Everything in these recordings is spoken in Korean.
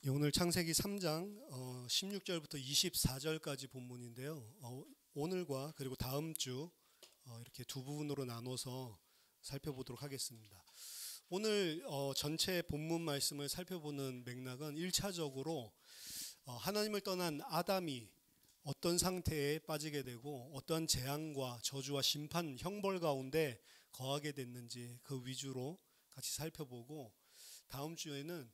오늘 창세기 3장 16절부터 24절까지 본문인데요. 오늘과 그리고 다음 주 이렇게 두 부분으로 나눠서 살펴보도록 하겠습니다. 오늘 전체 본문 말씀을 살펴보는 맥락은 1차적으로 하나님을 떠난 아담이 어떤 상태에 빠지게 되고 어떤 재앙과 저주와 심판, 형벌 가운데 거하게 됐는지 그 위주로 같이 살펴보고, 다음 주에는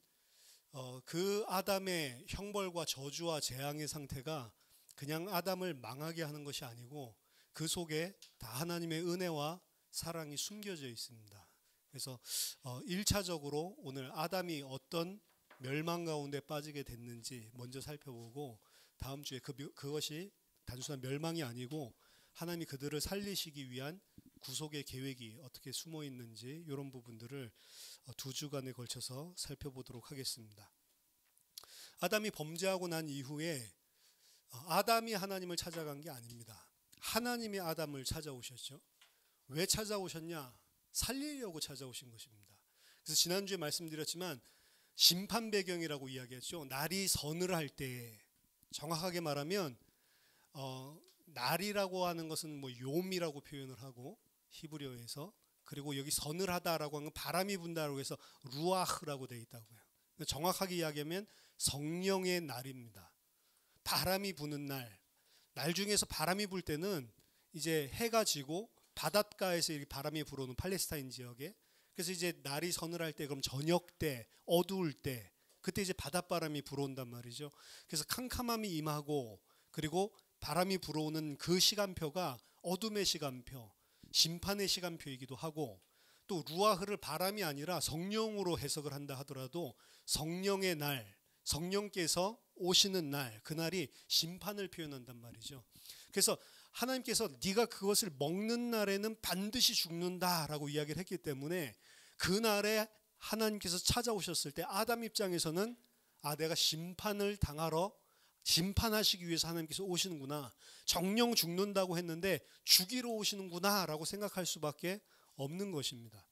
그 아담의 형벌과 저주와 재앙의 상태가 그냥 아담을 망하게 하는 것이 아니고 그 속에 다 하나님의 은혜와 사랑이 숨겨져 있습니다. 그래서 1차적으로 오늘 아담이 어떤 멸망 가운데 빠지게 됐는지 먼저 살펴보고, 다음 주에 그것이 단순한 멸망이 아니고 하나님이 그들을 살리시기 위한 구속의 계획이 어떻게 숨어 있는지, 이런 부분들을 두 주간에 걸쳐서 살펴보도록 하겠습니다. 아담이 범죄하고 난 이후에 아담이 하나님을 찾아간 게 아닙니다. 하나님이 아담을 찾아오셨죠. 왜 찾아오셨냐? 살리려고 찾아오신 것입니다. 그래서 지난주에 말씀드렸지만 심판 배경이라고 이야기했죠. 날이 서늘할 때, 정확하게 말하면 날이라고 하는 것은 요미라고 표현을 하고 히브리어에서, 그리고 여기 서늘하다라고 하는 건 바람이 분다라고 해서 루아흐라고 되어 있다고요. 정확하게 이야기하면 성령의 날입니다. 바람이 부는 날, 날 중에서 바람이 불 때는 이제 해가 지고 바닷가에서 이렇게 바람이 불어오는 팔레스타인 지역에, 그래서 이제 날이 서늘할 때, 그럼 저녁 때, 어두울 때, 그때 이제 바닷바람이 불어온단 말이죠. 그래서 캄캄함이 임하고, 그리고 바람이 불어오는 그 시간표가 어둠의 시간표, 심판의 시간표이기도 하고, 또 루아흐를 바람이 아니라 성령으로 해석을 한다 하더라도 성령의 날, 성령께서 오시는 날, 그날이 심판을 표현한단 말이죠. 그래서 하나님께서 네가 그것을 먹는 날에는 반드시 죽는다라고 이야기를 했기 때문에, 그날에 하나님께서 찾아오셨을 때 아담 입장에서는 내가 심판을 당하러, 심판하시기 위해서 하나님께서 오시는구나, 정령 죽는다고 했는데 죽이러 오시는구나 라고 생각할 수밖에 없는 것입니다.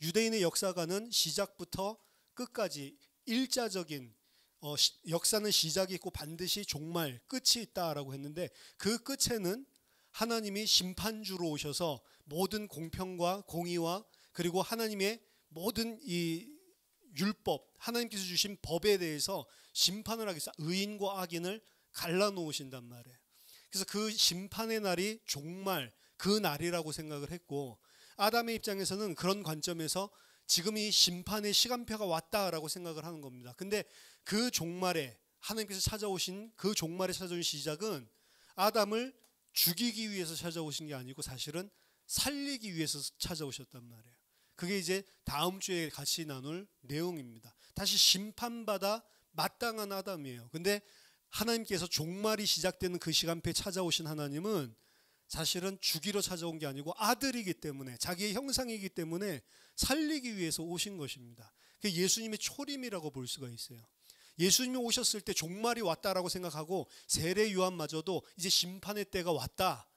유대인의 역사가는 시작부터 끝까지 일자적인 역사는 시작이 있고 반드시 종말, 끝이 있다라고 했는데, 그 끝에는 하나님이 심판주로 오셔서 모든 공평과 공의와, 그리고 하나님의 모든 이 율법, 하나님께서 주신 법에 대해서 심판을 하기 위해서 의인과 악인을 갈라놓으신단 말이에요. 그래서 그 심판의 날이 종말, 그 날이라고 생각을 했고, 아담의 입장에서는 그런 관점에서 지금 이 심판의 시간표가 왔다라고 생각을 하는 겁니다. 근데 그 종말에 하나님께서 찾아오신, 그 종말에 찾아오신 시작은 아담을 죽이기 위해서 찾아오신 게 아니고 사실은 살리기 위해서 찾아오셨단 말이에요. 그게 이제 다음 주에 같이 나눌 내용입니다. 다시 심판받아 마땅한 아담이에요. 근데 하나님께서 종말이 시작되는 그 시간표에 찾아오신 하나님은 사실은 죽이러 찾아온 게 아니고 아들이기 때문에, 자기의 형상이기 때문에 살리기 위해서 오신 것입니다. 그게 예수님의 초림이라고 볼 수가 있어요. 예수님이 오셨을 때 종말이 왔다라고 생각하고, 세례 요한마저도 이제 심판의 때가 왔다,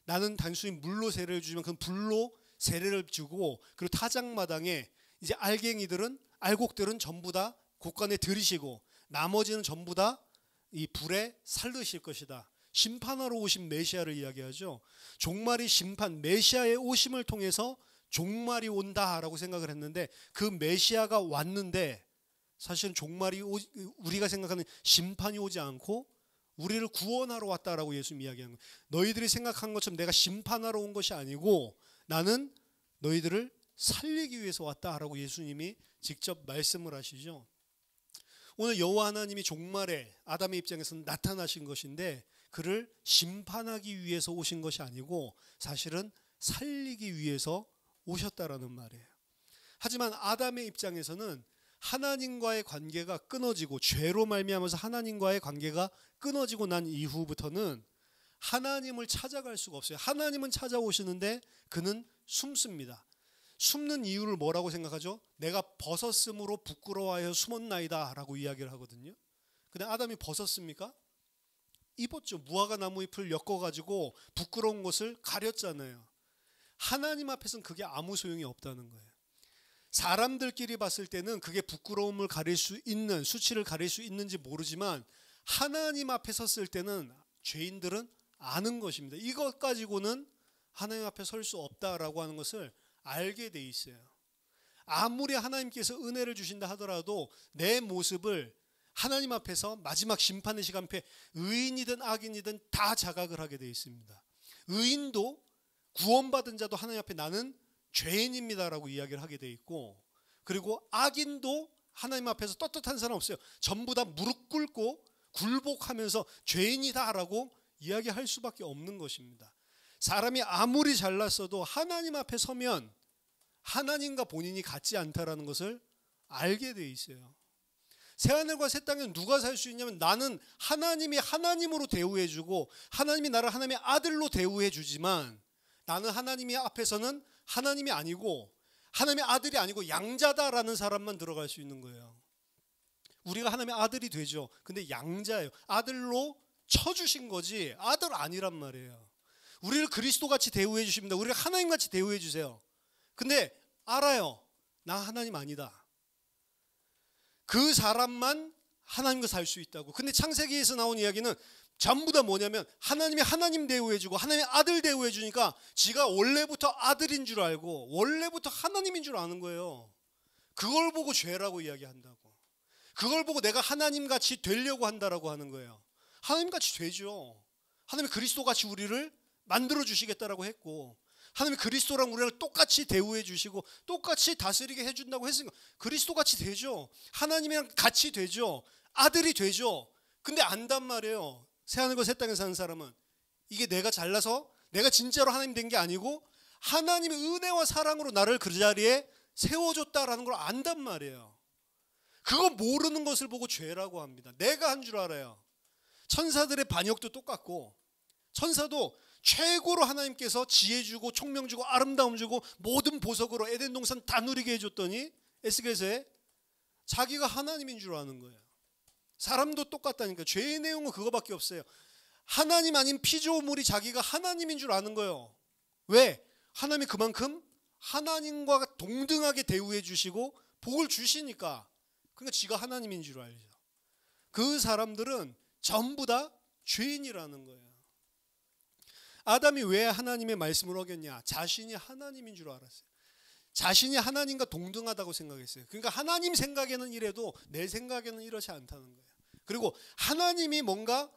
나는 단순히 물로 세례를 주지만 그 불로 세례를 주고, 그리고 타작마당에 이제 알갱이들은, 알곡들은 전부 다 곳간에 들이시고 나머지는 전부 다 이 불에 살르실 것이다. 심판하러 오신 메시아를 이야기하죠. 종말이 심판, 메시아의 오심을 통해서 종말이 온다라고 생각을 했는데, 그 메시아가 왔는데 사실은 종말이 우리가 생각하는 심판이 오지 않고 우리를 구원하러 왔다라고 예수님 이야기하는 거예요. 너희들이 생각한 것처럼 내가 심판하러 온 것이 아니고 나는 너희들을 살리기 위해서 왔다라고 예수님이 직접 말씀을 하시죠. 오늘 여호와 하나님이 종말에 아담의 입장에서는 나타나신 것인데, 그를 심판하기 위해서 오신 것이 아니고 사실은 살리기 위해서 오셨다라는 말이에요. 하지만 아담의 입장에서는 하나님과의 관계가 끊어지고, 죄로 말미암아서 하나님과의 관계가 끊어지고 난 이후부터는 하나님을 찾아갈 수가 없어요. 하나님은 찾아오시는데 그는 숨습니다. 숨는 이유를 뭐라고 생각하죠? 내가 벗었으므로 부끄러워하여 숨었나이다 라고 이야기를 하거든요. 근데 아담이 벗었습니까? 입었죠. 무화과 나무 잎을 엮어가지고 부끄러운 것을 가렸잖아요. 하나님 앞에서는 그게 아무 소용이 없다는 거예요. 사람들끼리 봤을 때는 그게 부끄러움을 가릴 수 있는, 수치를 가릴 수 있는지 모르지만 하나님 앞에 섰을 때는 죄인들은 아는 것입니다. 이것 가지고는 하나님 앞에 설 수 없다라고 하는 것을 알게 돼 있어요. 아무리 하나님께서 은혜를 주신다 하더라도 내 모습을 하나님 앞에서 마지막 심판의 시간 앞에 의인이든 악인이든 다 자각을 하게 돼 있습니다. 의인도 구원받은 자도 하나님 앞에 나는 죄인입니다라고 이야기를 하게 돼 있고, 그리고 악인도 하나님 앞에서 떳떳한 사람 없어요. 전부 다 무릎 꿇고 굴복하면서 죄인이다라고 이야기할 수밖에 없는 것입니다. 사람이 아무리 잘났어도 하나님 앞에 서면 하나님과 본인이 같지 않다라는 것을 알게 돼 있어요. 새하늘과 새 땅에 누가 살 수 있냐면, 나는 하나님이 하나님으로 대우해주고 하나님이 나를 하나님의 아들로 대우해주지만 나는 하나님이 앞에서는 하나님이 아니고 하나님의 아들이 아니고 양자다라는 사람만 들어갈 수 있는 거예요. 우리가 하나님의 아들이 되죠. 근데 양자예요. 아들로 쳐주신 거지 아들 아니란 말이에요. 우리를 그리스도같이 대우해 주십니다. 우리를 하나님같이 대우해 주세요. 근데 알아요. 나 하나님 아니다. 그 사람만 하나님과 살 수 있다고. 근데 창세기에서 나온 이야기는 전부 다 뭐냐면 하나님이 하나님 대우해주고 하나님의 아들 대우해주니까 지가 원래부터 아들인 줄 알고 원래부터 하나님인 줄 아는 거예요. 그걸 보고 죄라고 이야기한다고. 그걸 보고 내가 하나님같이 되려고 한다라고 하는 거예요. 하나님같이 되죠. 하나님이 그리스도같이 우리를 만들어주시겠다라고 했고, 하나님이 그리스도랑 우리를 똑같이 대우해 주시고 똑같이 다스리게 해준다고 했으니까 그리스도같이 되죠. 하나님이랑 같이 되죠. 아들이 되죠. 근데 안단 말이에요. 새하늘과 새 땅에 사는 사람은 이게 내가 잘나서 내가 진짜로 하나님 된 게 아니고 하나님의 은혜와 사랑으로 나를 그 자리에 세워줬다라는 걸 안단 말이에요. 그거 모르는 것을 보고 죄라고 합니다. 내가 한 줄 알아요. 천사들의 반역도 똑같고, 천사도 최고로 하나님께서 지혜 주고 총명 주고 아름다움 주고 모든 보석으로 에덴 동산 다 누리게 해줬더니 에스겔서에 자기가 하나님인 줄 아는 거예요. 사람도 똑같다니까. 죄의 내용은 그거밖에 없어요. 하나님 아닌 피조물이 자기가 하나님인 줄 아는 거예요. 왜? 하나님이 그만큼 하나님과 동등하게 대우해 주시고 복을 주시니까. 그러니까 지가 하나님인 줄 알죠. 그 사람들은 전부 다 죄인이라는 거예요. 아담이 왜 하나님의 말씀을 어겼냐? 자신이 하나님인 줄 알았어요. 자신이 하나님과 동등하다고 생각했어요. 그러니까 하나님 생각에는 이래도 내 생각에는 이렇지 않다는 거예요. 그리고 하나님이 뭔가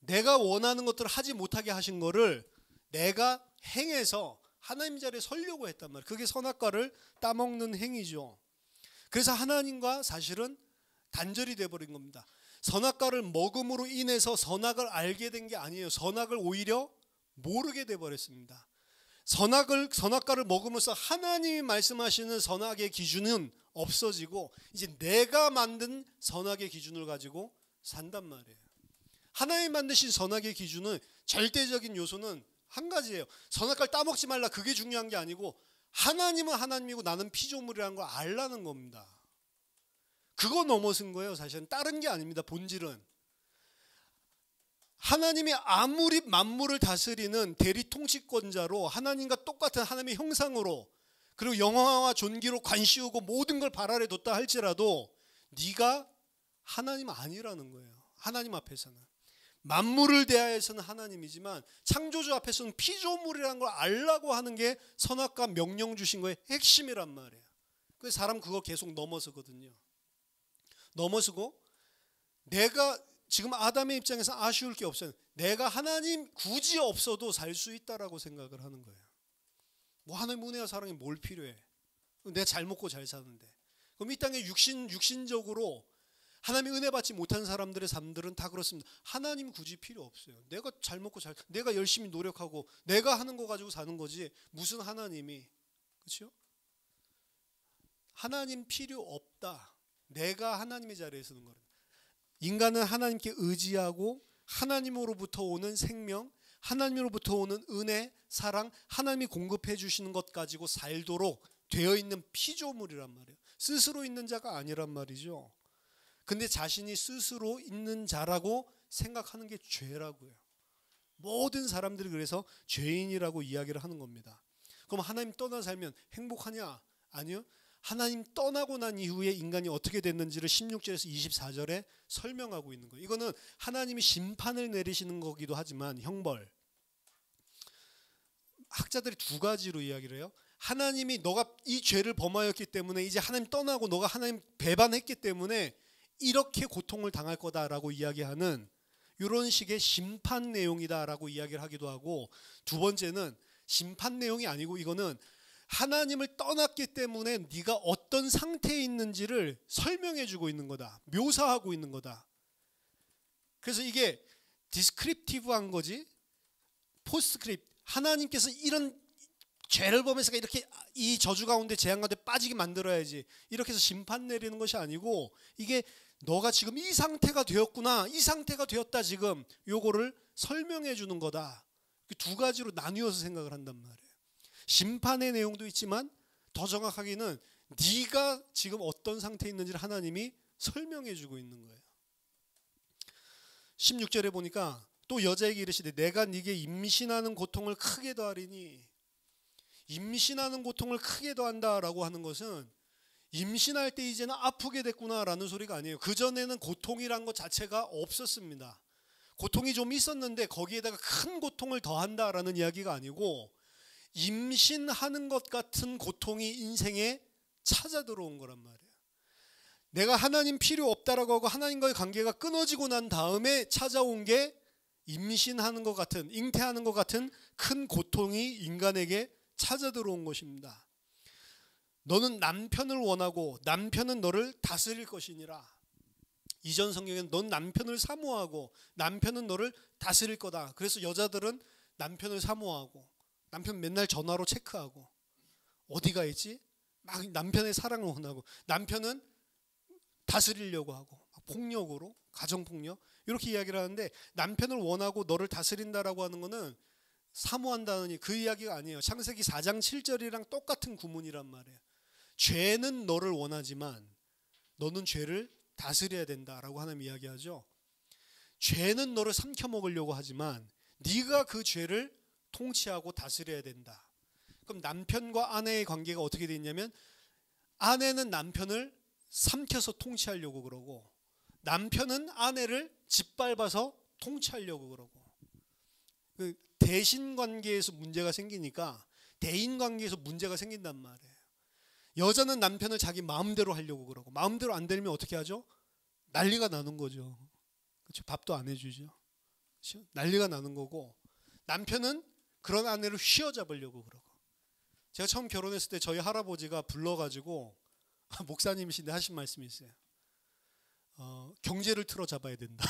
내가 원하는 것들을 하지 못하게 하신 거를 내가 행해서 하나님 자리에 서려고 했단 말이에요. 그게 선악과를 따먹는 행위죠. 그래서 하나님과 사실은 단절이 돼버린 겁니다. 선악과를 먹음으로 인해서 선악을 알게 된 게 아니에요. 선악을 오히려 모르게 돼버렸습니다. 선악과를 먹으면서 하나님이 말씀하시는 선악의 기준은 없어지고 이제 내가 만든 선악의 기준을 가지고 산단 말이에요. 하나님이 만드신 선악의 기준은 절대적인 요소는 한 가지예요. 선악과를 따먹지 말라, 그게 중요한 게 아니고 하나님은 하나님이고 나는 피조물이라는 걸 알라는 겁니다. 그거 넘어선 거예요. 사실은 다른 게 아닙니다. 본질은 하나님이 아무리 만물을 다스리는 대리 통치권자로 하나님과 똑같은 하나님의 형상으로 그리고 영화와 존귀로 관씌우고 모든 걸 발 아래 뒀다 할지라도 네가 하나님 아니라는 거예요. 하나님 앞에서는 만물을 대하여서는 하나님이지만 창조주 앞에서는 피조물이라는 걸 알라고 하는 게 선악과 명령 주신 거의 핵심이란 말이에요. 그래서 사람 그거 계속 넘어서거든요. 넘어서고 내가 지금 아담의 입장에서 아쉬울 게 없어요. 내가 하나님 굳이 없어도 살 수 있다라고 생각을 하는 거예요. 뭐 하나님 은혜와 사랑이 뭘 필요해? 내가 잘 먹고 잘 사는데. 그럼 이 땅에 육신적으로 하나님 은혜 받지 못한 사람들의 삶들은 다 그렇습니다. 하나님 굳이 필요 없어요. 내가 잘 먹고 내가 열심히 노력하고 내가 하는 거 가지고 사는 거지 무슨 하나님이. 그렇죠? 하나님 필요 없다. 내가 하나님의 자리에 서는 거예요. 인간은 하나님께 의지하고 하나님으로부터 오는 생명, 하나님으로부터 오는 은혜, 사랑, 하나님이 공급해 주시는 것 가지고 살도록 되어 있는 피조물이란 말이에요. 스스로 있는 자가 아니란 말이죠. 근데 자신이 스스로 있는 자라고 생각하는 게 죄라고요. 모든 사람들이 그래서 죄인이라고 이야기를 하는 겁니다. 그럼 하나님 떠나 살면 행복하냐? 아니요. 하나님 떠나고 난 이후에 인간이 어떻게 됐는지를 16절에서 24절에 설명하고 있는 거예요. 이거는 하나님이 심판을 내리시는 거기도 하지만 형벌. 학자들이 두 가지로 이야기를 해요. 하나님이 너가 이 죄를 범하였기 때문에 이제 하나님 떠나고 너가 하나님 배반했기 때문에 이렇게 고통을 당할 거다라고 이야기하는 이런 식의 심판 내용이다라고 이야기를 하기도 하고, 두 번째는 심판 내용이 아니고 이거는 하나님을 떠났기 때문에 네가 어떤 상태에 있는지를 설명해 주고 있는 거다. 묘사하고 있는 거다. 그래서 이게 디스크립티브한 거지 포스트크립, 하나님께서 이런 죄를 범해서 이렇게 이 저주 가운데 재앙 가운데 빠지게 만들어야지 이렇게 해서 심판 내리는 것이 아니고, 이게 너가 지금 이 상태가 되었구나, 이 상태가 되었다, 지금 요거를 설명해 주는 거다. 두 가지로 나뉘어서 생각을 한단 말이에요. 심판의 내용도 있지만 더 정확하게는 네가 지금 어떤 상태에 있는지를 하나님이 설명해 주고 있는 거예요. 16절에 보니까 또 여자에게 이르시되 내가 네게 임신하는 고통을 크게 더하리니, 임신하는 고통을 크게 더한다라고 하는 것은 임신할 때 이제는 아프게 됐구나라는 소리가 아니에요. 그전에는 고통이란 것 자체가 없었습니다. 고통이 좀 있었는데 거기에다가 큰 고통을 더한다라는 이야기가 아니고, 임신하는 것 같은 고통이 인생에 찾아 들어온 거란 말이에요. 내가 하나님 필요 없다라고 하고 하나님과의 관계가 끊어지고 난 다음에 찾아온 게 임신하는 것 같은, 잉태하는 것 같은 큰 고통이 인간에게 찾아 들어온 것입니다. 너는 남편을 원하고 남편은 너를 다스릴 것이니라. 이전 성경에는 넌 남편을 사모하고 남편은 너를 다스릴 거다. 그래서 여자들은 남편을 사모하고 남편 맨날 전화로 체크하고 어디가 있지? 막 남편의 사랑을 원하고, 남편은 다스리려고 하고 폭력으로, 가정폭력 이렇게 이야기를 하는데, 남편을 원하고 너를 다스린다라고 하는 거는 사모한다는 그 이야기가 아니에요. 창세기 4장 7절이랑 똑같은 구문이란 말이에요. 죄는 너를 원하지만 너는 죄를 다스려야 된다라고 하나님 이야기하죠. 죄는 너를 삼켜 먹으려고 하지만 네가 그 죄를 통치하고 다스려야 된다. 그럼 남편과 아내의 관계가 어떻게 되어 있냐면, 아내는 남편을 삼켜서 통치하려고 그러고 남편은 아내를 짓밟아서 통치하려고 그러고, 그 대신 관계에서 문제가 생기니까 대인 관계에서 문제가 생긴단 말이에요. 여자는 남편을 자기 마음대로 하려고 그러고, 마음대로 안 되면 어떻게 하죠? 난리가 나는 거죠. 그렇죠? 밥도 안 해주죠. 그렇죠? 난리가 나는 거고, 남편은 그런 아내를 휘어잡으려고 그러고. 제가 처음 결혼했을 때 저희 할아버지가 불러가지고, 목사님이신데 하신 말씀이 있어요. 경제를 틀어 잡아야 된다.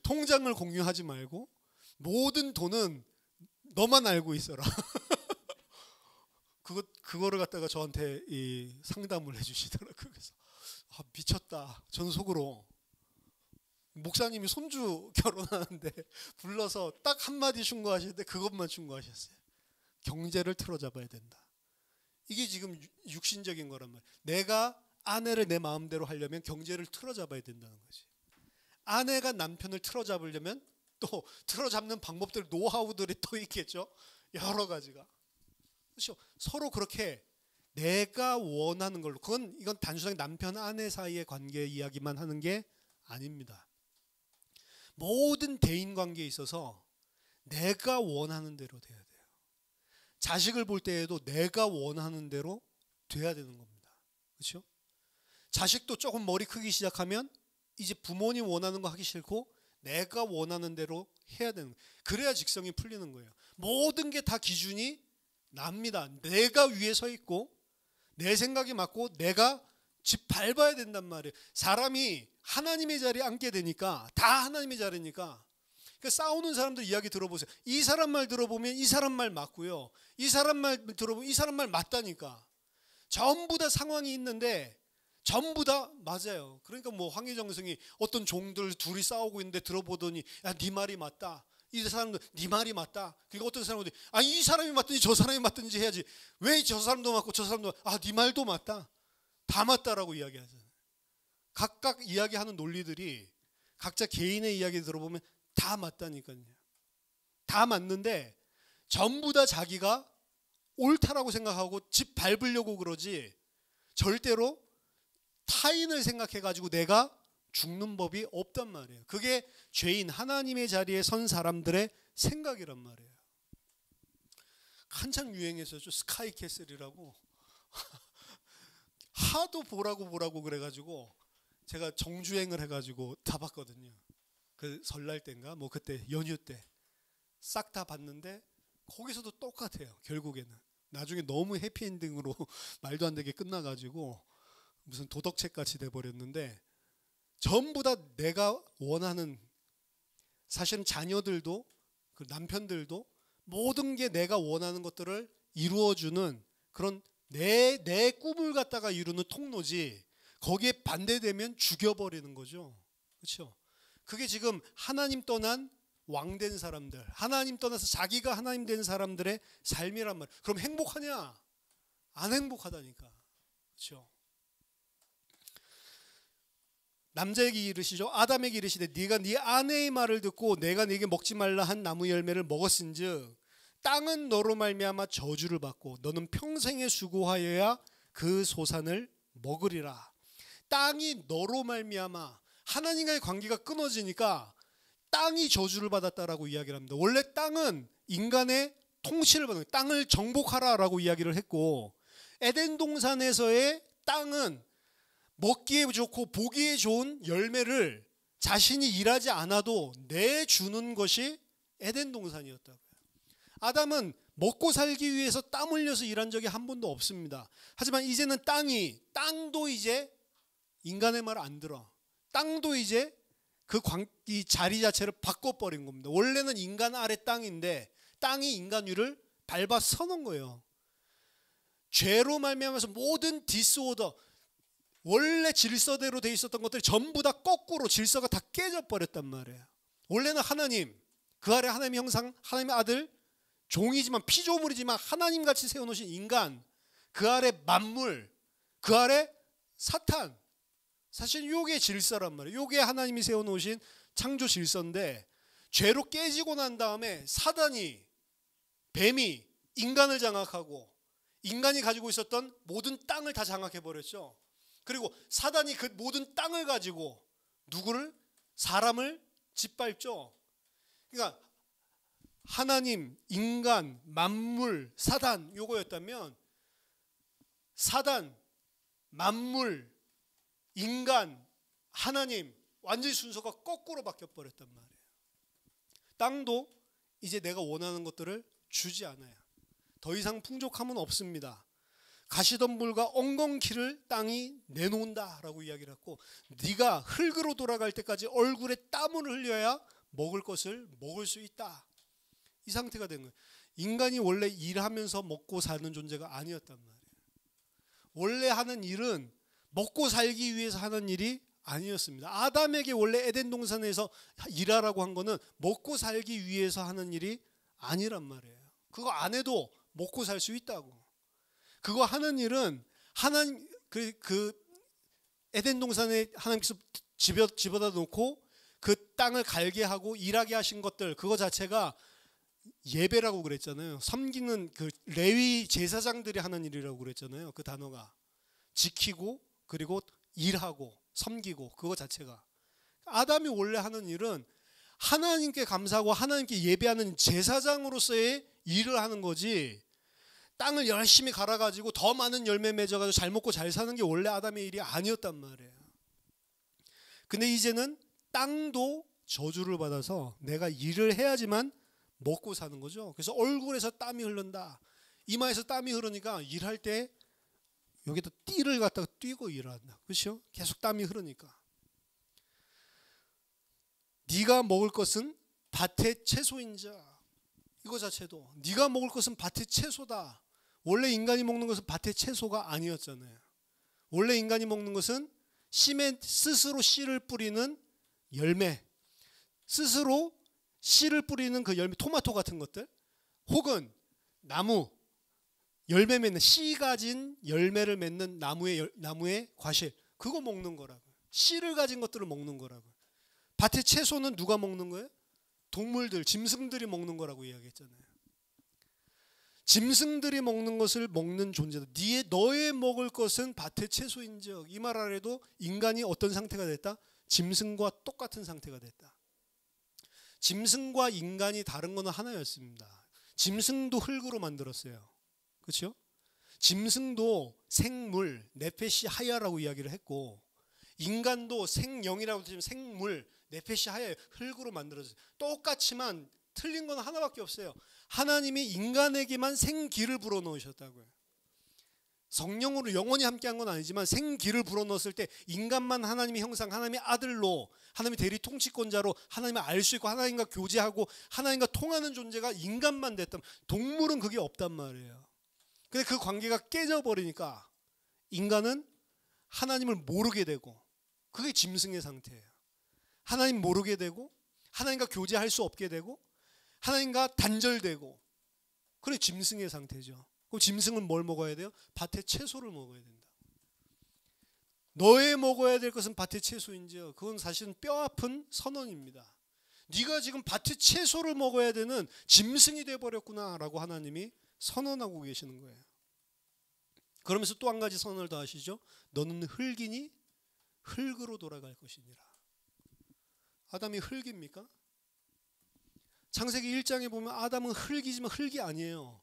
통장을 공유하지 말고 모든 돈은 너만 알고 있어라. 그거를 갖다가 저한테 상담을 해주시더라고요. 그래서 미쳤다. 전 속으로 목사님이 손주 결혼하는데 불러서 딱 한마디 충고하시는데 그것만 충고하셨어요. 경제를 틀어잡아야 된다. 이게 지금 육신적인 거란 말이에요. 내가 아내를 내 마음대로 하려면 경제를 틀어잡아야 된다는 거지. 아내가 남편을 틀어잡으려면 또 틀어잡는 방법들, 노하우들이 또 있겠죠. 여러 가지가. 그렇죠. 서로 그렇게 내가 원하는 걸로, 이건 단순하게 남편 아내 사이의 관계 이야기만 하는 게 아닙니다. 모든 대인 관계에 있어서 내가 원하는 대로 돼야 돼요. 자식을 볼 때에도 내가 원하는 대로 돼야 되는 겁니다. 그렇죠? 자식도 조금 머리 크기 시작하면 이제 부모님 원하는 거 하기 싫고 내가 원하는 대로 해야 되는 거예요. 그래야 직성이 풀리는 거예요. 모든 게 다 기준이 납니다. 내가 위에 서 있고 내 생각이 맞고 내가 집 밟아야 된단 말이에요. 사람이 하나님의 자리에 앉게 되니까 다 하나님의 자리니까. 그러니까 싸우는 사람들 이야기 들어보세요. 이 사람 말 들어보면 이 사람 말 맞고요. 이 사람 말 들어보면 이 사람 말 맞다니까. 전부 다 상황이 있는데 전부 다 맞아요. 그러니까 뭐 황희정 선생이 어떤 종들 둘이 싸우고 있는데 들어보더니 야, 네 말이 맞다. 이 사람도 네 말이 맞다. 그러니까 어떤 사람은 이 사람이 맞든지 저 사람이 맞든지 해야지. 왜 저 사람도 맞고 저 사람도 네 말도 맞다. 다 맞다라고 이야기하잖아요. 각각 이야기하는 논리들이 각자 개인의 이야기 들어보면 다 맞다니까요. 다 맞는데 전부 다 자기가 옳다라고 생각하고 집 밟으려고 그러지 절대로 타인을 생각해가지고 내가 죽는 법이 없단 말이에요. 그게 죄인 하나님의 자리에 선 사람들의 생각이란 말이에요. 한참 유행했었죠. 스카이캐슬이라고. 하도 보라고 그래가지고 제가 정주행을 해가지고 다 봤거든요. 그 설날 때인가 뭐 그때 연휴 때 싹 다 봤는데 거기서도 똑같아요. 결국에는 나중에 너무 해피엔딩으로 말도 안 되게 끝나가지고 무슨 도덕책 같이 돼버렸는데 전부 다 내가 원하는, 사실은 자녀들도 그 남편들도 모든 게 내가 원하는 것들을 이루어주는 그런 내 꿈을 갖다가 이루는 통로지, 거기에 반대되면 죽여버리는 거죠. 그렇죠? 그게 지금 하나님 떠난 왕된 사람들, 하나님 떠나서 자기가 하나님 된 사람들의 삶이란 말이에요. 그럼 행복하냐? 안 행복하다니까. 그렇죠? 남자에게 이르시죠. 아담에게 이르시되 네가 네 아내의 말을 듣고 내가 네게 먹지 말라 한 나무 열매를 먹었은즉 땅은 너로 말미암아 저주를 받고 너는 평생에 수고하여야 그 소산을 먹으리라. 땅이 너로 말미암아, 하나님과의 관계가 끊어지니까 땅이 저주를 받았다라고 이야기를 합니다. 원래 땅은 인간의 통치를 받는, 땅을 정복하라라고 이야기를 했고, 에덴 동산에서의 땅은 먹기에 좋고 보기에 좋은 열매를 자신이 일하지 않아도 내주는 것이 에덴 동산이었다고요. 아담은 먹고 살기 위해서 땀 흘려서 일한 적이 한 번도 없습니다. 하지만 이제는 땅도 이제 인간의 말 안 들어. 땅도 이제 이 자리 자체를 바꿔버린 겁니다. 원래는 인간 아래 땅인데 땅이 인간 위를 밟아 서는 거예요. 죄로 말미암아서 모든 디스오더, 원래 질서대로 돼 있었던 것들이 전부 다 거꾸로 질서가 다 깨져버렸단 말이에요. 원래는 하나님, 그 아래 하나님의 형상, 하나님의 아들, 종이지만 피조물이지만 하나님같이 세워놓으신 인간, 그 아래 만물, 그 아래 사탄, 사실 요게 질서란 말이에요. 요게 하나님이 세워놓으신 창조 질서인데 죄로 깨지고 난 다음에 사단이, 뱀이 인간을 장악하고 인간이 가지고 있었던 모든 땅을 다 장악해버렸죠. 그리고 사단이 그 모든 땅을 가지고 누구를? 사람을 짓밟죠. 그러니까 하나님, 인간, 만물, 사단 요거였다면 사단, 만물, 인간, 하나님 완전히 순서가 거꾸로 바뀌어버렸단 말이에요. 땅도 이제 내가 원하는 것들을 주지 않아요. 더 이상 풍족함은 없습니다. 가시덤불과 엉겅퀴를 땅이 내놓는다라고 이야기를 했고, 네가 흙으로 돌아갈 때까지 얼굴에 땀을 흘려야 먹을 것을 먹을 수 있다. 이 상태가 된 거예요. 인간이 원래 일하면서 먹고 사는 존재가 아니었단 말이에요. 원래 하는 일은 먹고 살기 위해서 하는 일이 아니었습니다. 아담에게 원래 에덴 동산에서 일하라고 한 거는 먹고 살기 위해서 하는 일이 아니란 말이에요. 그거 안 해도 먹고 살 수 있다고. 그거 하는 일은 하나님, 그 에덴 동산에 하나님께서 집어다 놓고 그 땅을 갈게 하고 일하게 하신 것들, 그거 자체가 예배라고 그랬잖아요. 섬기는 그 레위 제사장들이 하는 일이라고 그랬잖아요. 그 단어가 지키고 그리고 일하고 섬기고, 그거 자체가. 아담이 원래 하는 일은 하나님께 감사하고 하나님께 예배하는 제사장으로서의 일을 하는 거지, 땅을 열심히 갈아가지고 더 많은 열매 맺어가지고 잘 먹고 잘 사는 게 원래 아담의 일이 아니었단 말이에요. 근데 이제는 땅도 저주를 받아서 내가 일을 해야지만 먹고 사는 거죠. 그래서 얼굴에서 땀이 흐른다. 이마에서 땀이 흐르니까 일할 때 여기다 띠를 갖다가 띄고 일한다. 그렇죠? 계속 땀이 흐르니까. 네가 먹을 것은 밭의 채소인자. 이거 자체도 네가 먹을 것은 밭의 채소다. 원래 인간이 먹는 것은 밭의 채소가 아니었잖아요. 원래 인간이 먹는 것은 씨에 스스로 씨를 뿌리는 열매, 스스로 씨를 뿌리는 그 열매, 토마토 같은 것들, 혹은 나무, 열매 맺는, 씨 가진 열매를 맺는 나무의 과실, 그거 먹는 거라고. 씨를 가진 것들을 먹는 거라고. 밭의 채소는 누가 먹는 거예요? 동물들, 짐승들이 먹는 거라고 이야기했잖아요. 짐승들이 먹는 것을 먹는 존재다. 너의 먹을 것은 밭의 채소인즉. 이 말 아래도 인간이 어떤 상태가 됐다? 짐승과 똑같은 상태가 됐다. 짐승과 인간이 다른 것은 하나였습니다. 짐승도 흙으로 만들었어요. 그렇죠? 짐승도 생물, 네페시 하야라고 이야기를 했고, 인간도 생영이라고 하지만 생물, 네페시 하야, 흙으로 만들어졌어요. 똑같지만 틀린 건 하나밖에 없어요. 하나님이 인간에게만 생기를 불어넣으셨다고요. 성령으로 영원히 함께한 건 아니지만 생기를 불어넣었을 때 인간만 하나님의 형상, 하나님의 아들로, 하나님의 대리 통치권자로 하나님을 알 수 있고 하나님과 교제하고 하나님과 통하는 존재가 인간만 됐다면, 동물은 그게 없단 말이에요. 근데 그 관계가 깨져버리니까 인간은 하나님을 모르게 되고, 그게 짐승의 상태예요. 하나님 모르게 되고, 하나님과 교제할 수 없게 되고, 하나님과 단절되고, 그게 짐승의 상태죠. 그럼 짐승은 뭘 먹어야 돼요? 밭의 채소를 먹어야 된다. 너의 먹어야 될 것은 밭의 채소인지요. 그건 사실은 뼈아픈 선언입니다. 네가 지금 밭의 채소를 먹어야 되는 짐승이 되어버렸구나라고 하나님이 선언하고 계시는 거예요. 그러면서 또 한 가지 선언을 더 하시죠. 너는 흙이니 흙으로 돌아갈 것이니라. 아담이 흙입니까? 창세기 1장에 보면 아담은 흙이지만 흙이 아니에요.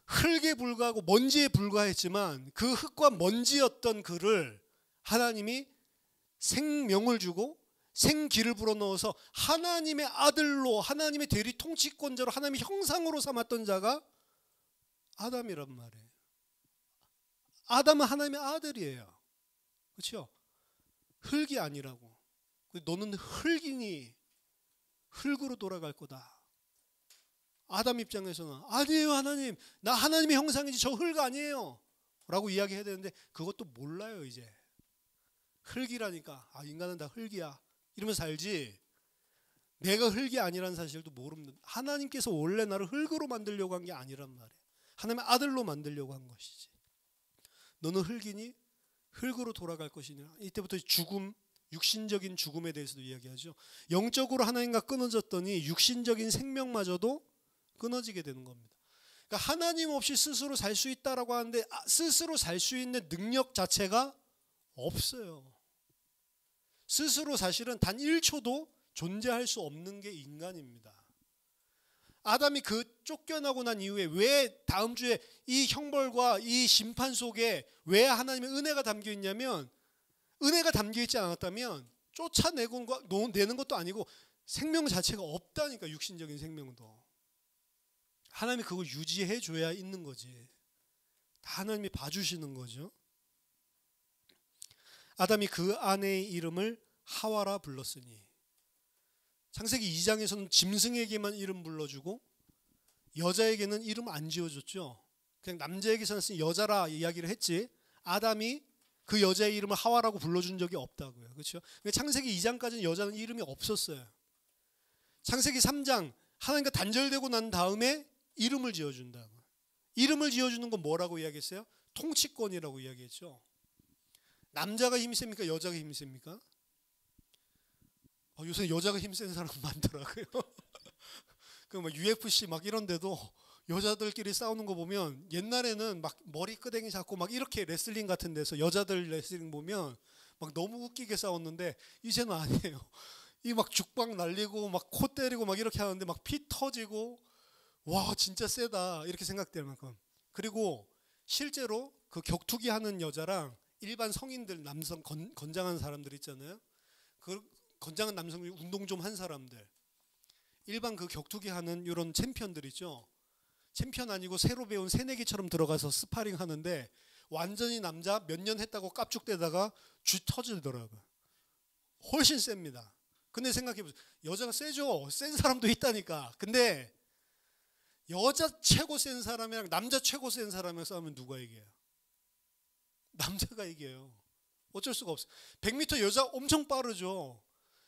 흙에 불과하고 먼지에 불과했지만 그 흙과 먼지였던 그를 하나님이 생명을 주고 생기를 불어넣어서 하나님의 아들로, 하나님의 대리 통치권자로, 하나님의 형상으로 삼았던 자가 아담이란 말이에요. 아담은 하나님의 아들이에요. 그렇죠? 흙이 아니라고. 너는 흙이니 흙으로 돌아갈 거다. 아담 입장에서는 아니에요, 하나님. 나 하나님의 형상이지 저 흙 아니에요 라고 이야기해야 되는데 그것도 몰라요. 이제 흙이라니까 인간은 다 흙이야 이러면서 살지, 내가 흙이 아니라는 사실도 모릅니다. 하나님께서 원래 나를 흙으로 만들려고 한 게 아니란 말이에요. 하나님의 아들로 만들려고 한 것이지. 너는 흙이니 흙으로 돌아갈 것이냐. 이때부터 죽음, 육신적인 죽음에 대해서도 이야기하죠. 영적으로 하나님과 끊어졌더니 육신적인 생명마저도 끊어지게 되는 겁니다. 그러니까 하나님 없이 스스로 살 수 있다라고 하는데 스스로 살 수 있는 능력 자체가 없어요. 스스로 사실은 단 1초도 존재할 수 없는 게 인간입니다. 아담이 그 쫓겨나고 난 이후에 왜 다음 주에 이 형벌과 이 심판 속에 왜 하나님의 은혜가 담겨 있냐면, 은혜가 담겨 있지 않았다면 쫓아내는 것도 아니고 생명 자체가 없다니까. 육신적인 생명도 하나님이 그거 유지해 줘야 있는 거지. 다 하나님이 봐주시는 거죠. 아담이 그 아내의 이름을 하와라 불렀으니, 창세기 2장에서는 짐승에게만 이름 불러주고 여자에게는 이름 안 지어줬죠. 그냥 남자에게서는 여자라 이야기를 했지 아담이 그 여자의 이름을 하와라고 불러준 적이 없다고요. 그렇죠? 창세기 2장까지는 여자는 이름이 없었어요. 창세기 3장 하나님과 단절되고 난 다음에 이름을 지어준다고. 이름을 지어주는 건 뭐라고 이야기했어요? 통치권이라고 이야기했죠. 남자가 힘이 셉니까? 여자가 힘이 셉니까? 요새 여자가 힘센 사람 많더라고요. 그 막 UFC 막 이런 데도 여자들끼리 싸우는 거 보면, 옛날에는 막 머리 끄댕이 잡고 막 이렇게 레슬링 같은 데서 여자들 레슬링 보면 막 너무 웃기게 싸웠는데 이제는 아니에요. 이 막 죽방 날리고 막 코 때리고 막 이렇게 하는데 막 피 터지고, 와 진짜 세다 이렇게 생각될 만큼. 그리고 실제로 그 격투기 하는 여자랑 일반 성인들, 남성 건장한 사람들 있잖아요. 그 건장한 남성, 운동 좀 한 사람들, 일반 그 격투기 하는 이런 챔피언들 있죠. 챔피언 아니고 새로 배운 새내기처럼 들어가서 스파링 하는데 완전히 남자 몇 년 했다고 깝죽대다가 쥐 터지더라고요. 훨씬 셉니다. 근데 생각해보세요. 여자가 세죠. 센 사람도 있다니까. 근데 여자 최고 센 사람이랑 남자 최고 센 사람이랑 싸우면 누가 이겨요? 남자가 이겨요. 어쩔 수가 없어요. 100m 여자 엄청 빠르죠.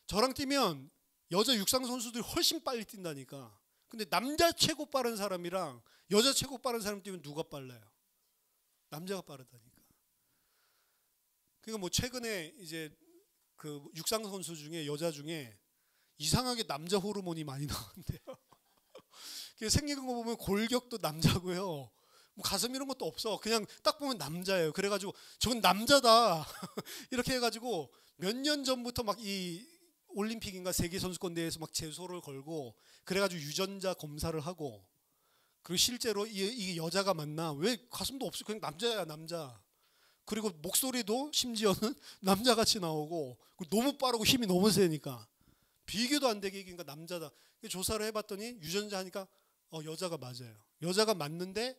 저랑 뛰면 여자 육상 선수들이 훨씬 빨리 뛴다니까. 근데 남자 최고 빠른 사람이랑 여자 최고 빠른 사람 뛰면 누가 빨라요? 남자가 빠르다니까. 그러니까 뭐 최근에 이제 그 육상 선수 중에 여자 중에 이상하게 남자 호르몬이 많이 나오는데요. 생긴 거 보면 골격도 남자고요. 뭐 가슴 이런 것도 없어. 그냥 딱 보면 남자예요. 그래가지고 저건 남자다 이렇게 해가지고 몇 년 전부터 막 이 올림픽인가 세계 선수권 대회에서 막 제소를 걸고 그래가지고 유전자 검사를 하고 그리고 실제로 이게 여자가 맞나? 왜 가슴도 없어? 그냥 남자야 남자. 그리고 목소리도 심지어는 남자같이 나오고 너무 빠르고 힘이 너무 세니까 비교도 안 되게 그러니까 남자다. 조사를 해봤더니 유전자 하니까 여자가 맞아요. 여자가 맞는데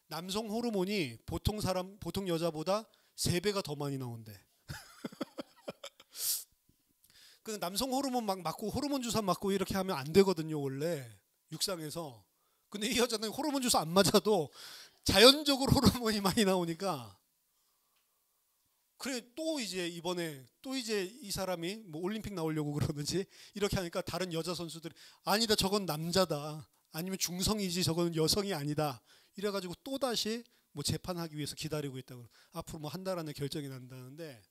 남성 호르몬이 보통 여자보다 3배가 더 많이 나온대. 그 남성 호르몬 막 맞고 호르몬 주사 맞고 이렇게 하면 안 되거든요 원래 육상에서. 근데 이 여자는 호르몬 주사 안 맞아도 자연적으로 호르몬이 많이 나오니까 그래 또 이제 이번에 또 이제 이 사람이 뭐 올림픽 나오려고 그러는지 이렇게 하니까 다른 여자 선수들이 아니다 저건 남자다 아니면 중성이지 저건 여성이 아니다 이래가지고 또 다시 뭐 재판하기 위해서 기다리고 있다고. 앞으로 뭐 한 달 안에 결정이 난다는데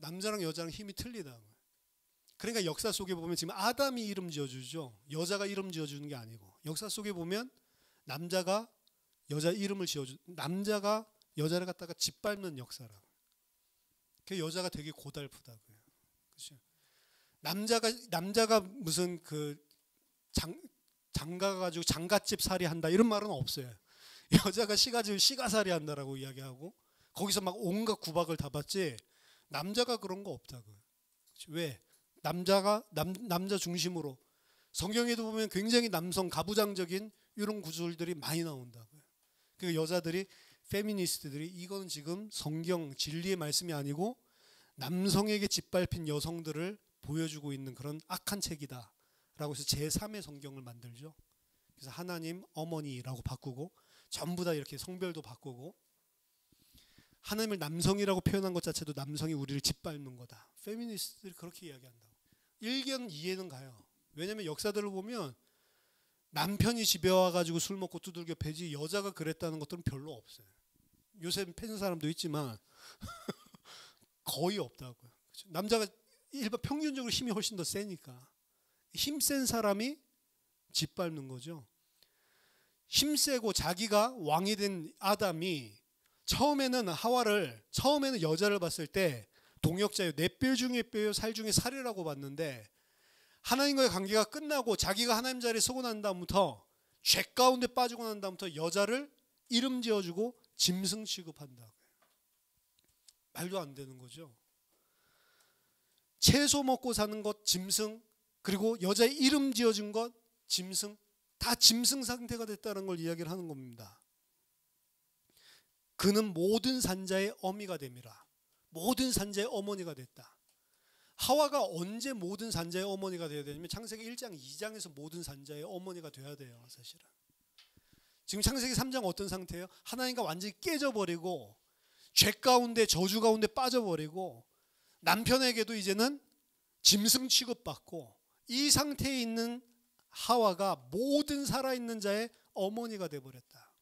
남자랑 여자랑 힘이 틀리다. 그러니까 역사 속에 보면 지금 아담이 이름 지어주죠. 여자가 이름 지어주는 게 아니고 역사 속에 보면 남자가 여자 이름을 남자가 여자를 갖다가 짓밟는 역사라고. 그 여자가 되게 고달프다고요. 그렇죠? 남자가 무슨 그 장가 가지고 장갓집 살이 한다 이런 말은 없어요. 여자가 시가살이 한다라고 이야기하고 거기서 막 온갖 구박을 다 받지 남자가 그런 거 없다고요. 그렇죠? 왜? 남자 중심으로 성경에도 보면 굉장히 남성 가부장적인 이런 구절들이 많이 나온다고요. 그 여자들이 페미니스트들이 이건 지금 성경 진리의 말씀이 아니고 남성에게 짓밟힌 여성들을 보여주고 있는 그런 악한 책이다라고 해서 제3의 성경을 만들죠. 그래서 하나님 어머니라고 바꾸고 전부 다 이렇게 성별도 바꾸고 하나님을 남성이라고 표현한 것 자체도 남성이 우리를 짓밟는 거다. 페미니스트들이 그렇게 이야기한다고. 일견 이해는 가요. 왜냐하면 역사들을 보면 남편이 집에 와가지고 술 먹고 두들겨 패지 여자가 그랬다는 것들은 별로 없어요. 요새 패는 사람도 있지만 거의 없다고요. 그렇죠? 남자가 일반 평균적으로 힘이 훨씬 더 세니까 힘센 사람이 짓밟는 거죠. 힘세고 자기가 왕이 된 아담이 처음에는 여자를 봤을 때 동역자요. 내 뼈 중에 뼈요 살 중에 살이라고 봤는데 하나님과의 관계가 끝나고 자기가 하나님 자리에 서고 난 다음부터 죄 가운데 빠지고 난 다음부터 여자를 이름 지어주고 짐승 취급한다고요. 말도 안 되는 거죠. 채소 먹고 사는 것 짐승 그리고 여자의 이름 지어준 것 짐승 다 짐승 상태가 됐다는 걸 이야기를 하는 겁니다. 그는 모든 산자의 어미가 됨이라. 모든 산자의 어머니가 됐다. 하와가 언제 모든 산자의 어머니가 되어야 되냐면 창세기 1장 2장에서 모든 산자의 어머니가 되어야 돼요. 사실은 지금 창세기 3장 어떤 상태예요? 하나님과 완전히 깨져버리고 죄 가운데 저주 가운데 빠져버리고 남편에게도 이제는 짐승 취급받고 이 상태에 있는 하와가 모든 살아있는 자의 어머니가 돼버렸다.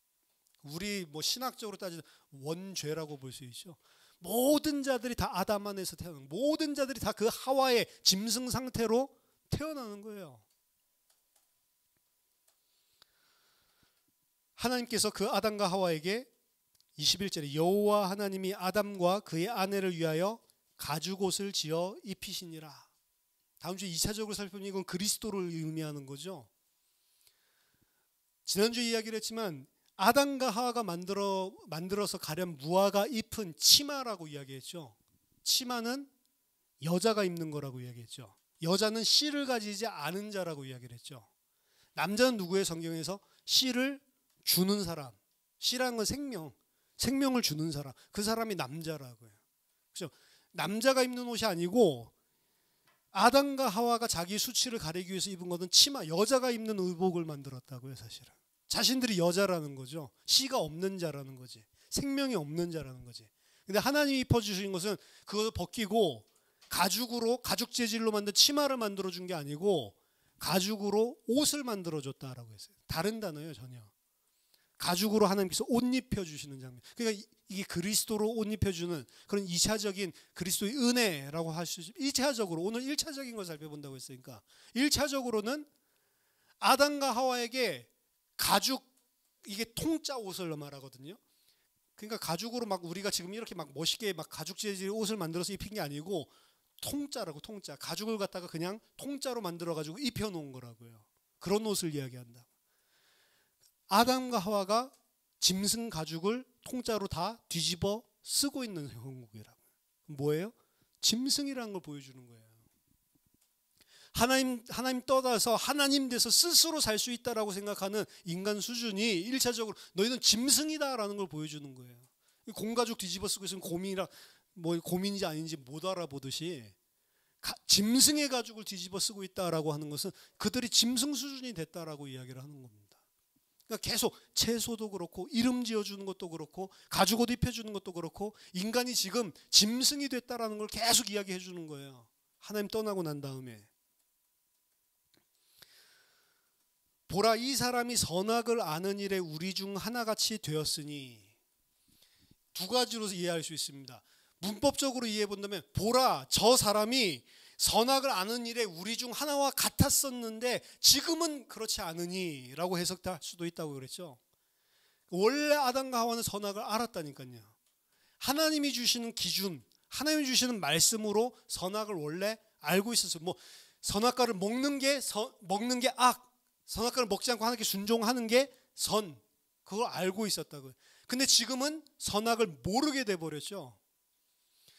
우리 뭐 신학적으로 따지면 원죄라고 볼 수 있죠. 모든 자들이 다 아담 안에서 태어나는 모든 자들이 다 그 하와의 짐승 상태로 태어나는 거예요. 하나님께서 그 아담과 하와에게 21절에 여호와 하나님이 아담과 그의 아내를 위하여 가죽옷을 지어 입히시니라. 다음 주에 2차적으로 살펴보면 이건 그리스도를 의미하는 거죠. 지난주에 이야기를 했지만 아담과 하와가 만들어서 가련 무화과 잎은 치마라고 이야기했죠. 치마는 여자가 입는 거라고 이야기했죠. 여자는 씨를 가지지 않은 자라고 이야기를 했죠. 남자는 누구의 성경에서 씨를 주는 사람. 씨라는 건 생명을 주는 사람. 그 사람이 남자라고요. 그렇죠? 남자가 입는 옷이 아니고 아담과 하와가 자기 수치를 가리기 위해서 입은 것은 치마, 여자가 입는 의복을 만들었다고요. 사실은 자신들이 여자라는 거죠. 씨가 없는 자라는 거지. 생명이 없는 자라는 거지. 근데 하나님이 입혀주신 것은 그것을 벗기고 가죽 재질로 만든 치마를 만들어준 게 아니고 가죽으로 옷을 만들어줬다라고 했어요. 다른 단어예요. 전혀. 가죽으로 하나님께서 옷 입혀주시는 장면. 그러니까 이게 그리스도로 옷 입혀주는 그런 2차적인 그리스도의 은혜라고 할 수 있죠. 2차적으로 오늘 1차적인 걸 살펴본다고 했으니까 1차적으로는 아담과 하와에게 가죽, 이게 통짜 옷을 말하거든요. 그러니까 가죽으로 막 우리가 지금 이렇게 막 멋있게 막 가죽 재질 옷을 만들어서 입힌 게 아니고 통짜라고, 통짜. 가죽을 갖다가 그냥 통짜로 만들어 가지고 입혀 놓은 거라고요. 그런 옷을 이야기한다. 아담과 하와가 짐승 가죽을 통짜로 다 뒤집어 쓰고 있는 형국이라고. 뭐예요? 짐승이라는 걸 보여주는 거예요. 하나님 떠나서 하나님 돼서 스스로 살 수 있다라고 생각하는 인간 수준이 1차적으로 너희는 짐승이다라는 걸 보여주는 거예요. 공가죽 뒤집어 쓰고 있으면 곰이라 뭐 곰인지 아닌지 못 알아보듯이 짐승의 가죽을 뒤집어 쓰고 있다라고 하는 것은 그들이 짐승 수준이 됐다라고 이야기를 하는 겁니다. 그러니까 계속 채소도 그렇고 이름 지어주는 것도 그렇고 가죽옷 입혀주는 것도 그렇고 인간이 지금 짐승이 됐다라는 걸 계속 이야기해 주는 거예요. 하나님 떠나고 난 다음에. 보라, 이 사람이 선악을 아는 일에 우리 중 하나같이 되었으니. 두 가지로 이해할 수 있습니다. 문법적으로 이해해 본다면 보라, 저 사람이 선악을 아는 일에 우리 중 하나와 같았었는데 지금은 그렇지 않으니 라고 해석할 수도 있다고 그랬죠. 원래 아담과 하와는 선악을 알았다니까요. 하나님이 주시는 기준, 하나님이 주시는 말씀으로 선악을 원래 알고 있었어요. 뭐 선악과를 먹는 게 악, 선악과를 먹지 않고 하나님께 순종하는 게 선, 그걸 알고 있었다고요. 근데 지금은 선악을 모르게 돼버렸죠.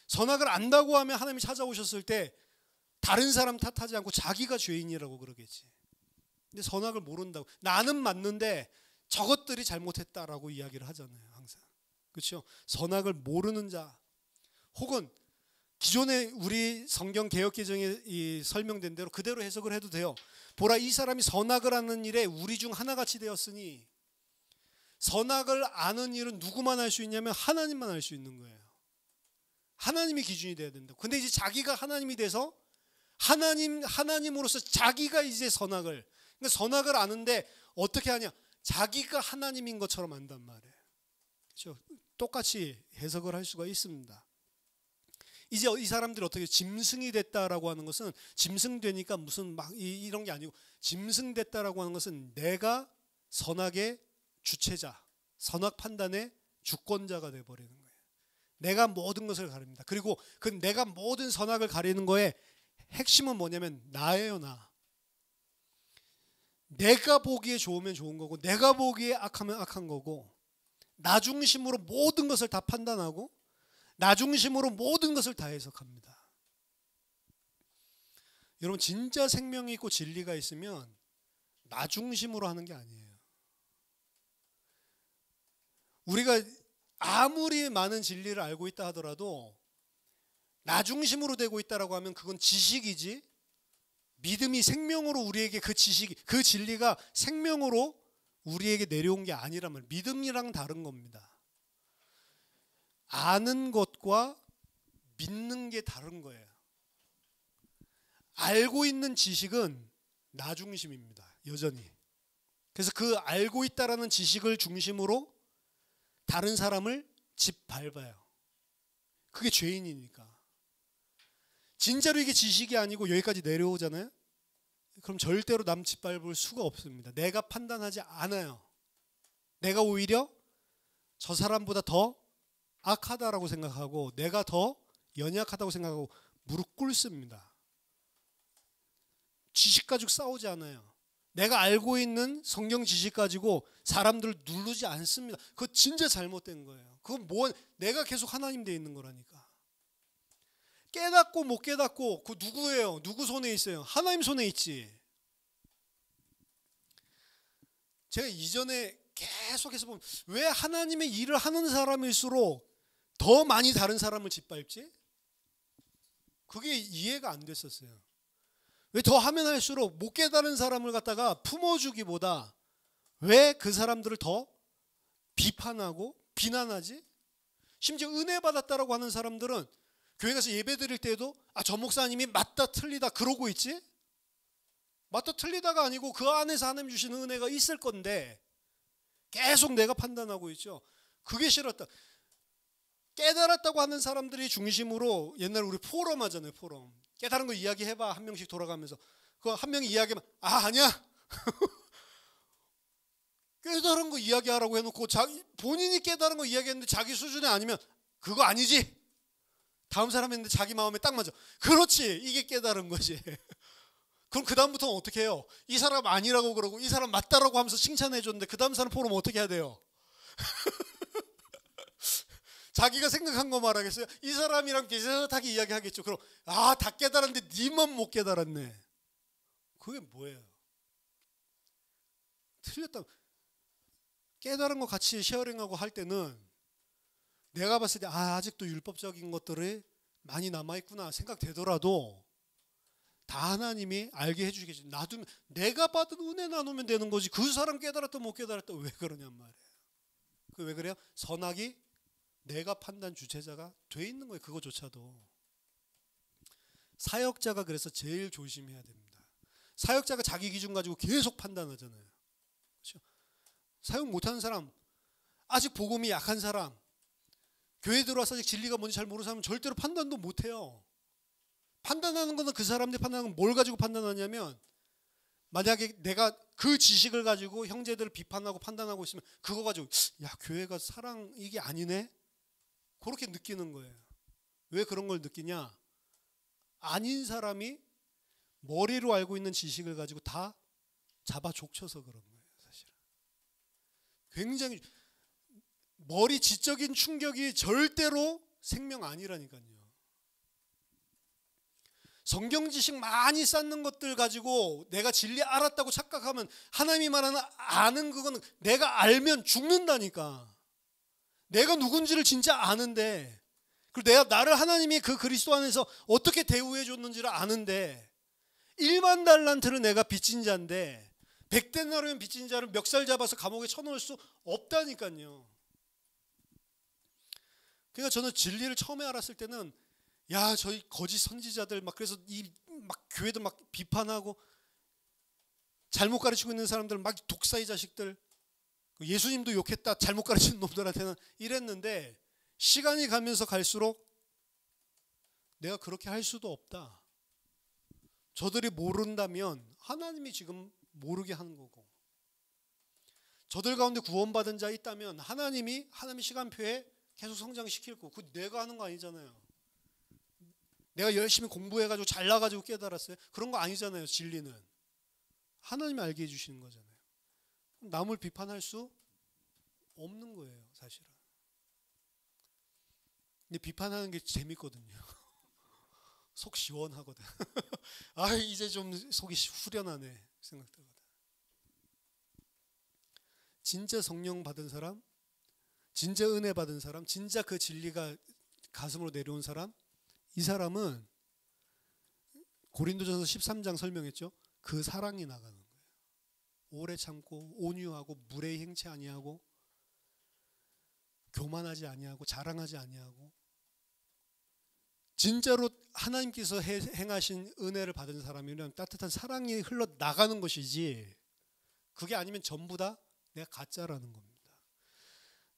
선악을 안다고 하면 하나님이 찾아오셨을 때 다른 사람 탓하지 않고 자기가 죄인이라고 그러겠지. 근데 선악을 모른다고. 나는 맞는데 저것들이 잘못했다라고 이야기를 하잖아요. 항상. 그렇죠? 선악을 모르는 자, 혹은 기존에 우리 성경 개역개정에 설명된 대로 그대로 해석을 해도 돼요. 보라, 이 사람이 선악을 아는 일에 우리 중 하나같이 되었으니. 선악을 아는 일은 누구만 할 수 있냐면 하나님만 할 수 있는 거예요. 하나님이 기준이 돼야 된다고. 근데 이제 자기가 하나님이 돼서 하나님으로서 자기가 이제 선악을, 그러니까 선악을 아는데 어떻게 하냐? 자기가 하나님인 것처럼 안단 말이에요. 그렇죠? 똑같이 해석을 할 수가 있습니다. 이제 이 사람들이 어떻게 짐승이 됐다라고 하는 것은, 짐승 되니까 무슨 막 이런 게 아니고, 짐승 됐다라고 하는 것은 내가 선악의 주체자, 선악 판단의 주권자가 되어버리는 거예요. 내가 모든 것을 가립니다. 그리고 그 내가 모든 선악을 가리는 거에 핵심은 뭐냐면 나예요, 나. 내가 보기에 좋으면 좋은 거고, 내가 보기에 악하면 악한 거고, 나 중심으로 모든 것을 다 판단하고, 나 중심으로 모든 것을 다 해석합니다. 여러분, 진짜 생명이 있고 진리가 있으면 나 중심으로 하는 게 아니에요. 우리가 아무리 많은 진리를 알고 있다 하더라도 나 중심으로 되고 있다라고 하면 그건 지식이지, 믿음이 생명으로 우리에게 그 지식이, 그 진리가 생명으로 우리에게 내려온 게 아니란 말이에요. 믿음이랑 다른 겁니다. 아는 것과 믿는 게 다른 거예요. 알고 있는 지식은 나 중심입니다. 여전히. 그래서 그 알고 있다라는 지식을 중심으로 다른 사람을 짓밟아요. 그게 죄인이니까. 진짜로 이게 지식이 아니고 여기까지 내려오잖아요. 그럼 절대로 남 짓밟을 수가 없습니다. 내가 판단하지 않아요. 내가 오히려 저 사람보다 더 악하다라고 생각하고 내가 더 연약하다고 생각하고 무릎 꿇습니다. 지식 가지고 싸우지 않아요. 내가 알고 있는 성경 지식 가지고 사람들을 누르지 않습니다. 그거 진짜 잘못된 거예요. 그건 내가 계속 하나님 돼 있는 거라니까. 깨닫고 못 깨닫고 그 누구예요? 누구 손에 있어요? 하나님 손에 있지. 제가 이전에 계속해서 보면 왜 하나님의 일을 하는 사람일수록 더 많이 다른 사람을 짓밟지? 그게 이해가 안 됐었어요. 왜 더 하면 할수록 못 깨달은 사람을 갖다가 품어주기보다 왜 그 사람들을 더 비판하고 비난하지? 심지어 은혜 받았다라고 하는 사람들은 교회 가서 예배 드릴 때도 저 목사님이 맞다 틀리다 그러고 있지? 맞다 틀리다가 아니고 그 안에서 하나님 주시는 은혜가 있을 건데 계속 내가 판단하고 있죠. 그게 싫었다. 깨달았다고 하는 사람들이 중심으로 옛날에 우리 포럼 하잖아요. 포럼. 깨달은 거 이야기해봐. 한 명씩 돌아가면서. 그 한 명이 이야기하면 아니야. 깨달은 거 이야기하라고 해놓고 본인이 깨달은 거 이야기했는데 자기 수준이 아니면 그거 아니지. 다음 사람이 있는데 자기 마음에 딱 맞아. 그렇지. 이게 깨달은 거지. 그럼 그 다음부터는 어떻게 해요? 이 사람 아니라고 그러고 이 사람 맞다라고 하면서 칭찬해 줬는데 그 다음 사람 포럼 어떻게 해야 돼요? 자기가 생각한 거 말하겠어요? 이 사람이랑 비슷하게 이야기하겠죠. 그럼 다 깨달았는데 니만 못 깨달았네. 그게 뭐예요? 틀렸다. 깨달은 거 같이 쉐어링하고 할 때는 내가 봤을 때 아직도 율법적인 것들이 많이 남아있구나 생각되더라도 다 하나님이 알게 해주시겠지. 놔두면 내가 받은 은혜 나누면 되는 거지. 그 사람 깨달았다 못 깨달았다 왜 그러냔 말이에요. 그 왜 그래요? 선악이 내가 판단 주체자가 돼 있는 거예요. 그거조차도. 사역자가 그래서 제일 조심해야 됩니다. 사역자가 자기 기준 가지고 계속 판단하잖아요. 그렇죠? 사역 못하는 사람, 아직 복음이 약한 사람, 교회 들어와서 아직 진리가 뭔지 잘 모르는 사람은 절대로 판단도 못해요. 판단하는 거는 그 사람들이 판단하는 건 뭘 가지고 판단하냐면 만약에 내가 그 지식을 가지고 형제들을 비판하고 판단하고 있으면 그거 가지고 야 교회가 사랑 이게 아니네? 그렇게 느끼는 거예요. 왜 그런 걸 느끼냐? 아닌 사람이 머리로 알고 있는 지식을 가지고 다 잡아 족쳐서 그런 거예요. 사실은. 굉장히 머리 지적인 충격이 절대로 생명 아니라니까요. 성경 지식 많이 쌓는 것들 가지고 내가 진리 알았다고 착각하면 하나님이 말하는 아는 그거는 내가 알면 죽는다니까. 내가 누군지를 진짜 아는데 그리고 내가 나를 하나님이 그 그리스도 안에서 어떻게 대우해 줬는지를 아는데 1만 달란트를 내가 빚진 자인데 100데나리온 빚진 자를 멱살 잡아서 감옥에 쳐넣을 수 없다니까요. 그러니까 저는 진리를 처음에 알았을 때는 야 저희 거짓 선지자들 막 그래서 이 막 교회도 막 비판하고 잘못 가르치고 있는 사람들 막 독사의 자식들 예수님도 욕했다 잘못 가르치는 놈들한테는 이랬는데 시간이 가면서 갈수록 내가 그렇게 할 수도 없다. 저들이 모른다면 하나님이 지금 모르게 하는 거고 저들 가운데 구원받은 자 있다면 하나님이 시간표에 계속 성장시킬 거고 그거 내가 하는 거 아니잖아요. 내가 열심히 공부해가지고 잘나가지고 깨달았어요. 그런 거 아니잖아요. 진리는 하나님이 알게 해주시는 거잖아요. 남을 비판할 수 없는 거예요. 사실은. 근데 비판하는 게 재밌거든요. 속 시원하거든. 이제 좀 속이 후련하네 생각되거든. 진짜 성령 받은 사람, 진짜 은혜 받은 사람, 진짜 그 진리가 가슴으로 내려온 사람, 이 사람은 고린도전서 13장 설명했죠. 그 사랑이 나가는 거예요. 오래 참고 온유하고 무례히 행치 아니하고 교만하지 아니하고 자랑하지 아니하고 진짜로 하나님께서 행하신 은혜를 받은 사람이면 따뜻한 사랑이 흘러나가는 것이지 그게 아니면 전부 다 내가 가짜라는 겁니다.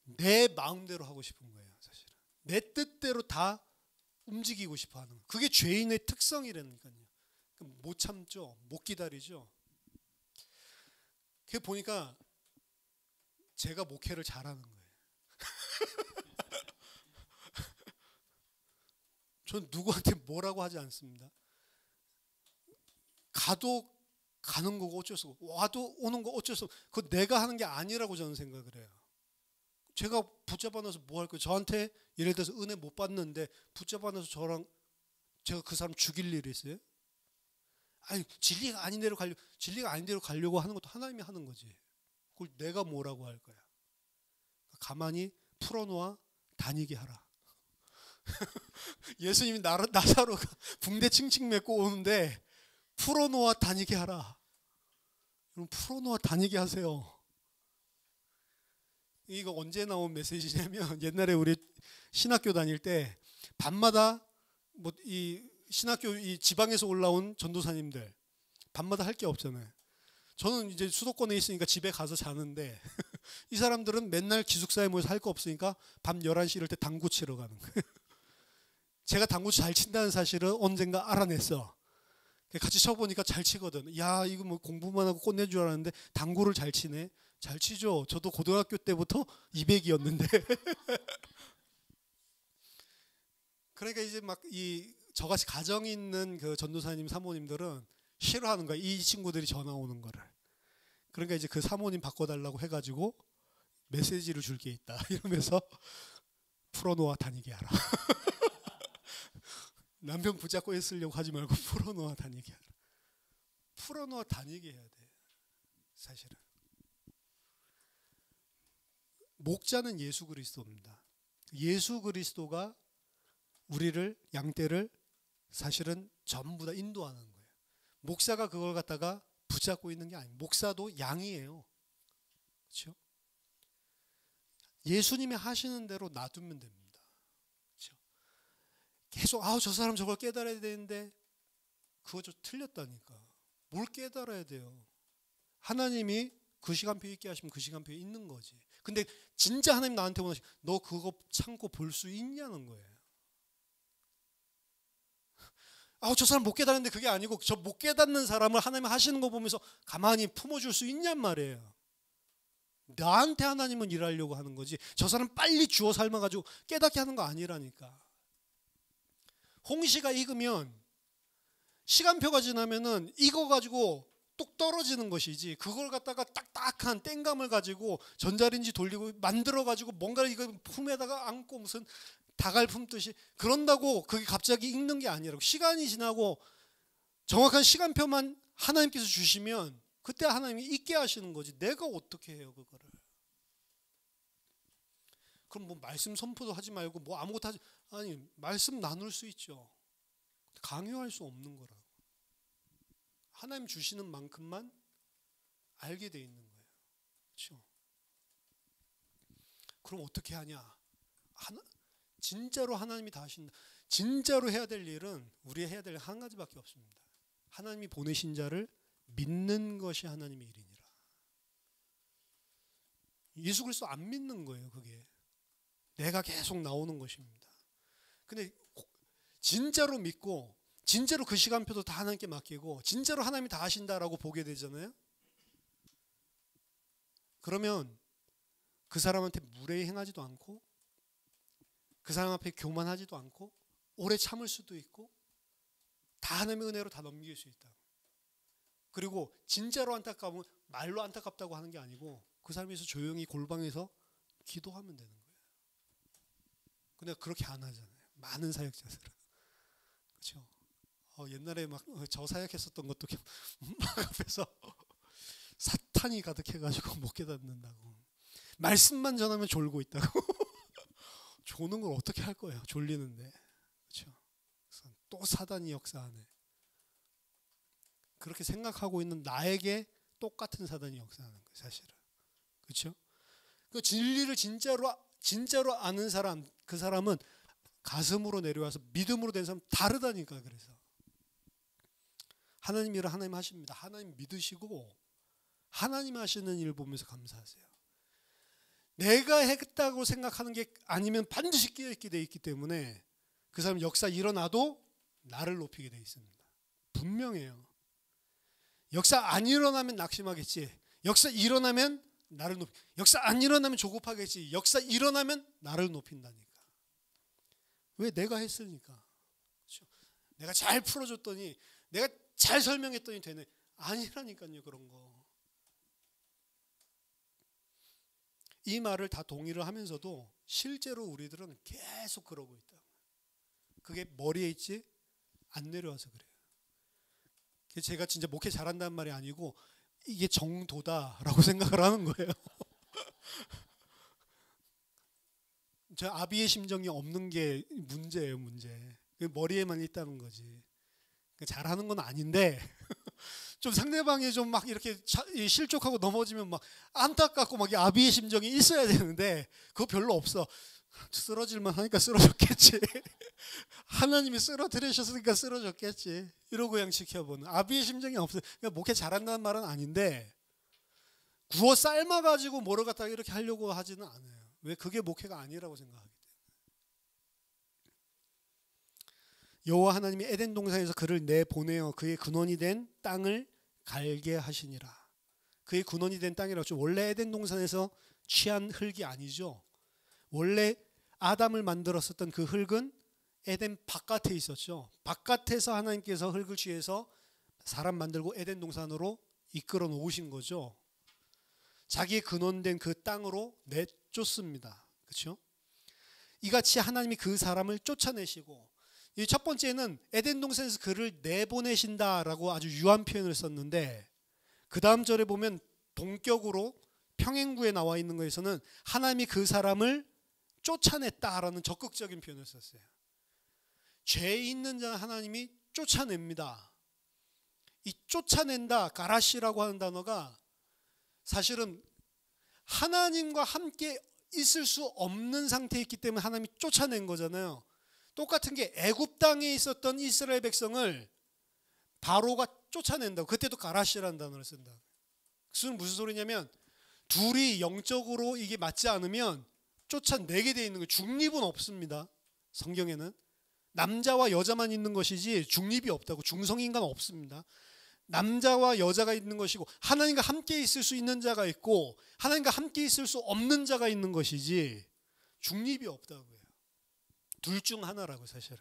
내 마음대로 하고 싶은 거예요. 사실은. 내 뜻대로 다 움직이고 싶어 하는 거예요. 그게 죄인의 특성이라니까요. 못 참죠. 못 기다리죠. 그게 보니까 제가 목회를 잘하는 거예요. 전 누구한테 뭐라고 하지 않습니다. 가도 가는 거고 어쩔 수 없고 와도 오는 거 어쩔 수 없고 그거 내가 하는 게 아니라고 저는 생각을 해요. 제가 붙잡아 놔서 뭐 할 거예요. 저한테 예를 들어서 은혜 못 받는데 붙잡아 놔서 제가 그 사람 죽일 일이 있어요? 진리가 아닌 대로 가려고 하는 것도 하나님이 하는 거지. 그걸 내가 뭐라고 할 거야. 가만히 풀어놓아 다니게 하라. 예수님이 나사로가 붕대 칭칭 메고 오는데 풀어놓아 다니게 하라. 여러분 풀어놓아 다니게 하세요. 이거 언제 나온 메시지냐면 옛날에 우리 신학교 다닐 때 밤마다 이 신학교 이 지방에서 올라온 전도사님들 밤마다 할 게 없잖아요. 저는 이제 수도권에 있으니까 집에 가서 자는데 이 사람들은 맨날 기숙사에 모여서 할 거 없으니까 밤 11시 이럴 때 당구 치러 가는 거예요. 제가 당구 잘 친다는 사실을 언젠가 알아냈어. 같이 쳐보니까 잘 치거든. 야 이거 뭐 공부만 하고 끝낼 줄 알았는데 당구를 잘 치네. 잘 치죠. 저도 고등학교 때부터 200이었는데. 그러니까 이제 막 저같이 가정 있는 그 전도사님 사모님들은 싫어하는 거야. 이 친구들이 전화 오는 거를. 그러니까 이제 그 사모님 바꿔달라고 해가지고 메시지를 줄 게 있다 이러면서 풀어놓아 다니게 하라. 남편 붙잡고 있으려고 하지 말고 풀어놓아 다니게 하라. 풀어놓아 다니게 해야 돼. 사실은 목자는 예수 그리스도입니다. 예수 그리스도가 우리를 양떼를 사실은 전부 다 인도하는 거예요. 목사가 그걸 갖다가 붙잡고 있는 게 아니에요. 목사도 양이에요. 그렇죠? 예수님이 하시는 대로 놔두면 됩니다. 그렇죠? 계속 저 사람 저걸 깨달아야 되는데 그거 좀 틀렸다니까. 뭘 깨달아야 돼요? 하나님이 그 시간표에 있게 하시면 그 시간표에 있는 거지. 근데 진짜 하나님 나한테 원하시 너 그거 참고 볼 수 있냐는 거예요. 저 사람 못 깨달았는데 그게 아니고 저 못 깨닫는 사람을 하나님 하시는 거 보면서 가만히 품어줄 수 있냔 말이에요. 나한테 하나님은 일하려고 하는 거지 저 사람 빨리 주워 삶아가지고 깨닫게 하는 거 아니라니까. 홍시가 익으면 시간표가 지나면은 익어가지고 뚝 떨어지는 것이지 그걸 갖다가 딱딱한 땡감을 가지고 전자레인지 돌리고 만들어가지고 뭔가를 이거 품에다가 안고 무슨 닭알 품듯이 그런다고 그게 갑자기 익는 게 아니라고. 시간이 지나고 정확한 시간표만 하나님께서 주시면 그때 하나님이 익게 하시는 거지 내가 어떻게 해요 그거를. 그럼 뭐 말씀 선포도 하지 말고 뭐 아무것도 하지 아니 말씀 나눌 수 있죠. 강요할 수 없는 거라고. 하나님 주시는 만큼만 알게 돼 있는 거예요. 그렇죠? 그럼 어떻게 하냐? 진짜로 하나님이 다 하신다. 진짜로 해야 될 일은 우리 해야 될 한 가지밖에 없습니다. 하나님이 보내신 자를 믿는 것이 하나님의 일이니라. 예수 그리스도 안 믿는 거예요. 그게 내가 계속 나오는 것입니다. 근데 진짜로 믿고 진짜로 그 시간표도 다 하나님께 맡기고 진짜로 하나님이 다 하신다라고 보게 되잖아요. 그러면 그 사람한테 무례히 행하지도 않고 그 사람 앞에 교만하지도 않고 오래 참을 수도 있고 다 하나님의 은혜로 다 넘길 수 있다. 그리고 진짜로 안타까우면 말로 안타깝다고 하는 게 아니고 그 사람에서 조용히 골방에서 기도하면 되는 거예요. 근데 그렇게 안 하잖아요. 많은 사역자들은. 그렇죠? 옛날에 막 저 사역했었던 것도 막 앞에서 사탄이 가득해가지고 못 깨닫는다고. 말씀만 전하면 졸고 있다고. 조는 걸 어떻게 할 거예요? 졸리는데. 그렇죠? 또 사단이 역사하네. 그렇게 생각하고 있는 나에게 똑같은 사단이 역사하는 거예요, 사실은. 그렇죠? 그 진리를 진짜로 아는 사람, 그 사람은 가슴으로 내려와서 믿음으로 된 사람 다르다니까. 그래서 하나님 일을 하나님 하십니다. 하나님 믿으시고 하나님 하시는 일 보면서 감사하세요. 내가 했다고 생각하는 게 아니면 반드시 끼어있게 돼 있기 때문에 그 사람 역사 일어나도 나를 높이게 돼 있습니다. 분명해요. 역사 안 일어나면 낙심하겠지. 역사 일어나면 나를 역사 안 일어나면 조급하겠지. 역사 일어나면 나를 높인다니까. 왜? 내가 했으니까. 그렇죠? 내가 잘 풀어줬더니 내가 잘 설명했더니 되네. 아니라니까요. 그런 거. 이 말을 다 동의를 하면서도 실제로 우리들은 계속 그러고 있다. 그게 머리에 있지 안 내려와서 그래요. 제가 진짜 목회 잘한다는 말이 아니고 이게 정도다라고 생각을 하는 거예요. 저 아비의 심정이 없는 게 문제예요, 문제. 머리에만 있다는 거지. 잘하는 건 아닌데 좀 상대방이 좀 막 이렇게 실족하고 넘어지면 막 안타깝고 막 아비의 심정이 있어야 되는데 그거 별로 없어. 쓰러질만 하니까 쓰러졌겠지. 하나님이 쓰러뜨리셨으니까 쓰러졌겠지. 이러고 그냥 지켜보는 아비의 심정이 없어요. 그러니까 목회 잘한다는 말은 아닌데 구워 삶아가지고 뭐를 갖다가 이렇게 하려고 하지는 않아요. 왜? 그게 목회가 아니라고 생각하기 때문에. 여호와 하나님이 에덴 동산에서 그를 내보내어 그의 근원이 된 땅을 갈게 하시니라. 그의 근원이 된 땅이라고 했죠. 원래 에덴 동산에서 취한 흙이 아니죠. 원래 아담을 만들었었던 그 흙은 에덴 바깥에 있었죠. 바깥에서 하나님께서 흙을 취해서 사람 만들고 에덴 동산으로 이끌어 놓으신 거죠. 자기의 근원된 그 땅으로 내쫓습니다. 그렇죠? 이같이 하나님이 그 사람을 쫓아내시고, 이 첫 번째는 에덴 동산에서 그를 내보내신다라고 아주 유한 표현을 썼는데, 그 다음 절에 보면 동격으로 평행구에 나와 있는 것에서는 하나님이 그 사람을 쫓아냈다라는 적극적인 표현을 썼어요. 죄 있는 자는 하나님이 쫓아냅니다. 이 쫓아낸다, 가라시라고 하는 단어가 사실은 하나님과 함께 있을 수 없는 상태에 있기 때문에 하나님이 쫓아낸 거잖아요. 똑같은 게 애굽 땅에 있었던 이스라엘 백성을 바로가 쫓아낸다고. 그때도 가라시라는 단어를 쓴다. 그것은 무슨 소리냐면 둘이 영적으로 이게 맞지 않으면 쫓아내게 돼 있는 거예요. 중립은 없습니다. 성경에는 남자와 여자만 있는 것이지 중립이 없다고. 중성인간 없습니다. 남자와 여자가 있는 것이고 하나님과 함께 있을 수 있는 자가 있고 하나님과 함께 있을 수 없는 자가 있는 것이지 중립이 없다고요. 둘 중 하나라고. 사실은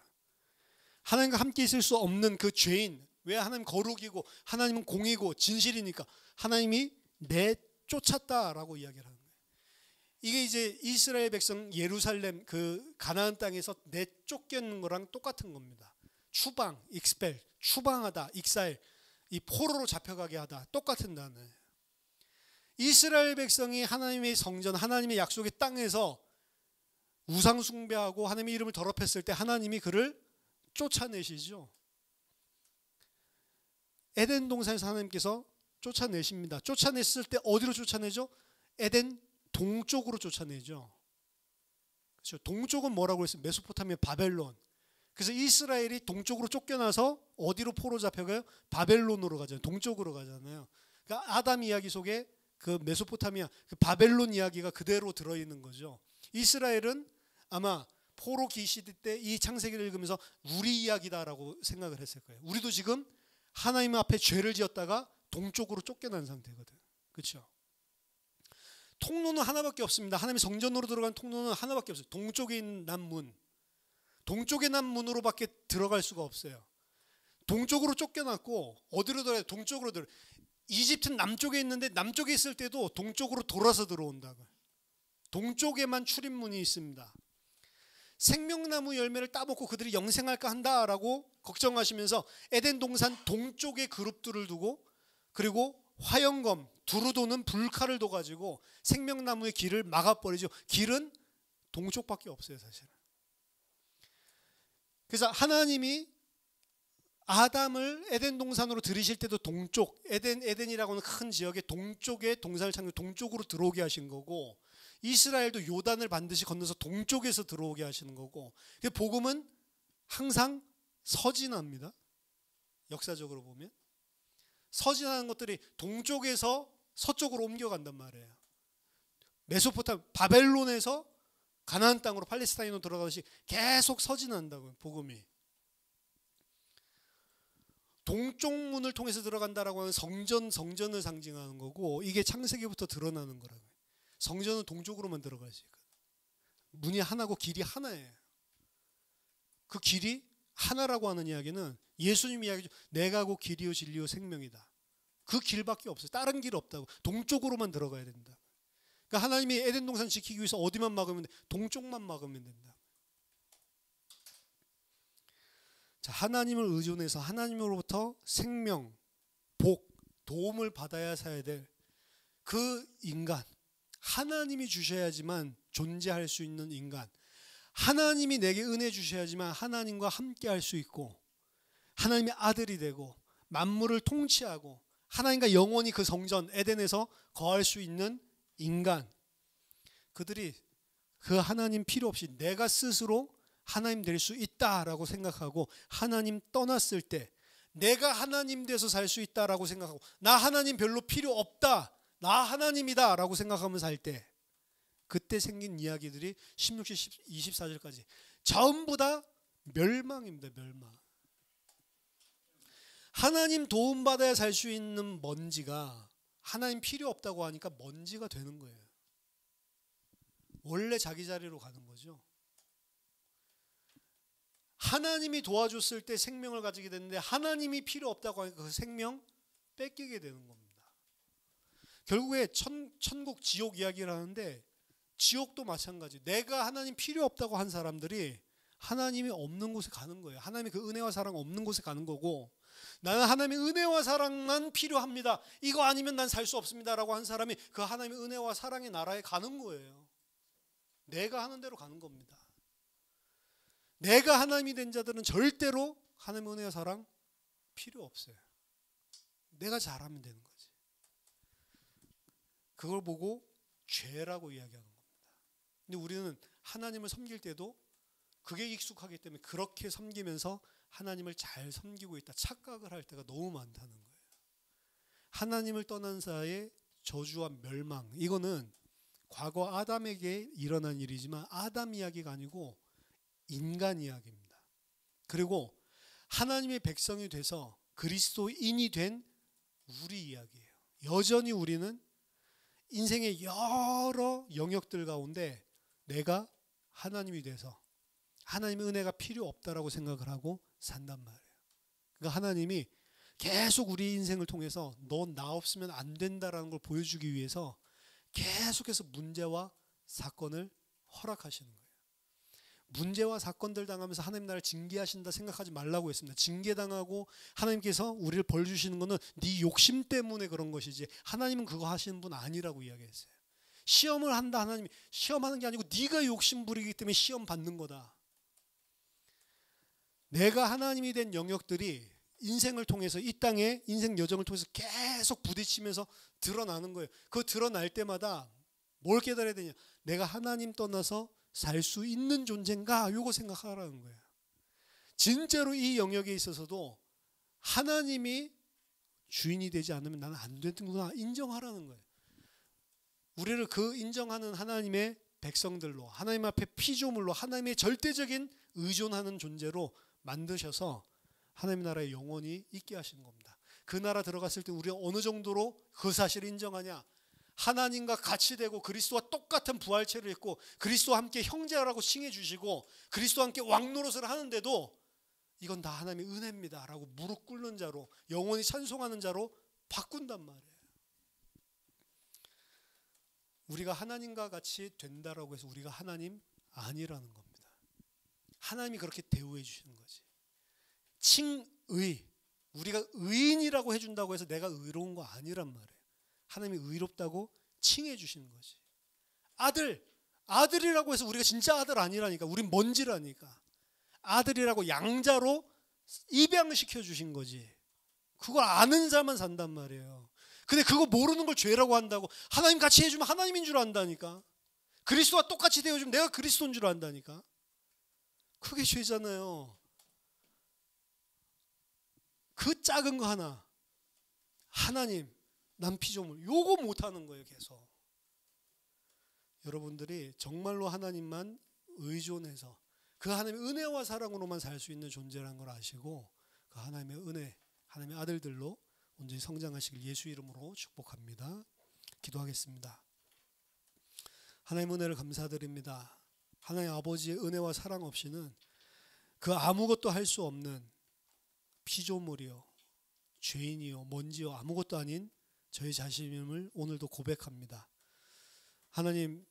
하나님과 함께 있을 수 없는 그 죄인, 왜 하나님 거룩이고 하나님은 공이고 진실이니까 하나님이 내쫓았다라고 이야기를 하는 거예요. 이게 이제 이스라엘 백성 예루살렘 그 가나안 땅에서 내쫓겨는 거랑 똑같은 겁니다. 추방, 익스펠, 추방하다, 익사일, 이 포로로 잡혀가게 하다, 똑같은 단어예요. 이스라엘 백성이 하나님의 성전, 하나님의 약속의 땅에서 우상 숭배하고 하나님의 이름을 더럽혔을 때 하나님이 그를 쫓아내시죠. 에덴 동산에서 하나님께서 쫓아내십니다. 쫓아냈을 때 어디로 쫓아내죠? 에덴 동쪽으로 쫓아내죠. 그렇죠. 동쪽은 뭐라고 했어요? 메소포타미아, 바벨론. 그래서 이스라엘이 동쪽으로 쫓겨나서 어디로 포로 잡혀가요? 바벨론으로 가잖아요. 동쪽으로 가잖아요. 그러니까 아담 이야기 속에 그 메소포타미아, 그 바벨론 이야기가 그대로 들어있는 거죠. 이스라엘은 아마 포로 기시대 때 이 창세기를 읽으면서 우리 이야기다라고 생각을 했을 거예요. 우리도 지금 하나님 앞에 죄를 지었다가 동쪽으로 쫓겨난 상태거든. 그렇죠? 통로는 하나밖에 없습니다. 하나님의 성전으로 들어가는 통로는 하나밖에 없어요. 동쪽에 있는 남문. 동쪽의 남문으로밖에 들어갈 수가 없어요. 동쪽으로 쫓겨났고 어디로 들어가요? 동쪽으로 들어가요. 이집트는 남쪽에 있는데 남쪽에 있을 때도 동쪽으로 돌아서 들어온다고요. 동쪽에만 출입문이 있습니다. 생명나무 열매를 따먹고 그들이 영생할까 한다라고 걱정하시면서 에덴 동산 동쪽에 그룹들을 두고 그리고 화영검, 두루 도는 불칼을 둬가지고 생명나무의 길을 막아버리죠. 길은 동쪽밖에 없어요, 사실은. 그래서 하나님이 아담을 에덴 동산으로 들이실 때도 동쪽, 에덴이라고 하는 큰 지역의 동쪽에 동산을 창조, 동쪽으로 들어오게 하신 거고, 이스라엘도 요단을 반드시 건너서 동쪽에서 들어오게 하시는 거고, 복음은 항상 서진합니다. 역사적으로 보면 서진하는 것들이 동쪽에서 서쪽으로 옮겨간단 말이에요. 바벨론에서 가나안 땅으로 팔레스타인으로 들어가듯이 계속 서진한다고요. 복음이 동쪽 문을 통해서 들어간다라고 하는 성전을 상징하는 거고, 이게 창세기부터 드러나는 거라고요. 성전은 동쪽으로만 들어가지. 문이 하나고 길이 하나예요. 그 길이 하나라고 하는 이야기는 예수님 이야기죠. 내가 곧 길이요 진리요 생명이다. 그 길밖에 없어요. 다른 길 없다고. 동쪽으로만 들어가야 된다. 그러니까 하나님이 에덴 동산 지키기 위해서 어디만 막으면 돼? 동쪽만 막으면 된다. 자, 하나님을 의존해서 하나님으로부터 생명, 복, 도움을 받아야 살아야 될 그 인간, 하나님이 주셔야지만 존재할 수 있는 인간, 하나님이 내게 은혜 주셔야지만 하나님과 함께 할 수 있고 하나님의 아들이 되고 만물을 통치하고 하나님과 영원히 그 성전 에덴에서 거할 수 있는 인간, 그들이 그 하나님 필요 없이 내가 스스로 하나님 될 수 있다라고 생각하고 하나님 떠났을 때 내가 하나님 돼서 살 수 있다라고 생각하고 나 하나님 별로 필요 없다, 나 하나님이다 라고 생각하면서 살 때, 그때 생긴 이야기들이 16절 24절까지 전부 다 멸망입니다. 멸망. 하나님 도움받아야 살 수 있는 먼지가 하나님 필요 없다고 하니까 먼지가 되는 거예요. 원래 자기 자리로 가는 거죠. 하나님이 도와줬을 때 생명을 가지게 되는데 하나님이 필요 없다고 하니까 그 생명 뺏기게 되는 겁니다. 결국에 천국 지옥 이야기를 하는데 지옥도 마찬가지. 내가 하나님 필요 없다고 한 사람들이 하나님이 없는 곳에 가는 거예요. 하나님의 그 은혜와 사랑 없는 곳에 가는 거고, 나는 하나님의 은혜와 사랑만 필요합니다, 이거 아니면 난 살 수 없습니다 라고 한 사람이 그 하나님의 은혜와 사랑의 나라에 가는 거예요. 내가 하는 대로 가는 겁니다. 내가 하나님이 된 자들은 절대로 하나님의 은혜와 사랑 필요 없어요. 내가 잘하면 되는 거지. 그걸 보고 죄라고 이야기하는 겁니다. 근데 우리는 하나님을 섬길 때도 그게 익숙하기 때문에 그렇게 섬기면서 하나님을 잘 섬기고 있다 착각을 할 때가 너무 많다는 거예요. 하나님을 떠난 자의 저주와 멸망, 이거는 과거 아담에게 일어난 일이지만 아담 이야기가 아니고 인간 이야기입니다. 그리고 하나님의 백성이 돼서 그리스도인이 된 우리 이야기예요. 여전히 우리는 인생의 여러 영역들 가운데 내가 하나님이 돼서 하나님의 은혜가 필요 없다라고 생각을 하고 산단 말이에요. 그러니까 하나님이 계속 우리 인생을 통해서 너 나 없으면 안 된다라는 걸 보여주기 위해서 계속해서 문제와 사건을 허락하시는 거예요. 문제와 사건들 당하면서 하나님 나를 징계하신다 생각하지 말라고 했습니다. 징계당하고 하나님께서 우리를 벌 주시는 거는 네 욕심 때문에 그런 것이지 하나님은 그거 하시는 분 아니라고 이야기했어요. 시험을 한다, 하나님이 시험하는 게 아니고 네가 욕심 부리기 때문에 시험 받는 거다. 내가 하나님이 된 영역들이 인생을 통해서 이 땅에 인생 여정을 통해서 계속 부딪히면서 드러나는 거예요. 그거 드러날 때마다 뭘 깨달아야 되냐, 내가 하나님 떠나서 살 수 있는 존재인가, 요거 생각하라는 거예요. 진짜로 이 영역에 있어서도 하나님이 주인이 되지 않으면 나는 안 되는구나 인정하라는 거예요. 우리를 그 인정하는 하나님의 백성들로, 하나님 앞에 피조물로, 하나님의 절대적인 의존하는 존재로 만드셔서 하나님 나라에 영원히 있게 하시는 겁니다. 그 나라 들어갔을 때 우리가 어느 정도로 그 사실을 인정하냐, 하나님과 같이 되고 그리스도와 똑같은 부활체를 입고 그리스도와 함께 형제라고 칭해 주시고 그리스도와 함께 왕노릇을 하는데도 이건 다 하나님의 은혜입니다 라고 무릎 꿇는 자로, 영원히 찬송하는 자로 바꾼단 말이에요. 우리가 하나님과 같이 된다라고 해서 우리가 하나님 아니라는 겁니다. 하나님이 그렇게 대우해 주시는 거지. 칭의, 우리가 의인이라고 해준다고 해서 내가 의로운 거 아니란 말이에요. 하나님이 의롭다고 칭해 주시는 거지. 아들이라고 해서 우리가 진짜 아들 아니라니까. 우린 먼지라니까. 아들이라고 양자로 입양시켜 주신 거지. 그걸 아는 자만 산단 말이에요. 근데 그거 모르는 걸 죄라고 한다고. 하나님 같이 해주면 하나님인 줄 안다니까. 그리스도와 똑같이 되어주면 내가 그리스도인 줄 안다니까. 그게 죄잖아요. 그 작은 거 하나, 하나님 난 피조물, 요거 못하는 거예요. 계속 여러분들이 정말로 하나님만 의존해서 그 하나님의 은혜와 사랑으로만 살 수 있는 존재라는 걸 아시고 그 하나님의 은혜, 하나님의 아들들로 온전히 성장하시길 예수 이름으로 축복합니다. 기도하겠습니다. 하나님 은혜를 감사드립니다. 하나님 아버지의 은혜와 사랑 없이는 그 아무것도 할 수 없는 피조물이요, 죄인이요, 먼지요, 아무것도 아닌 저희 자신임을 오늘도 고백합니다. 하나님,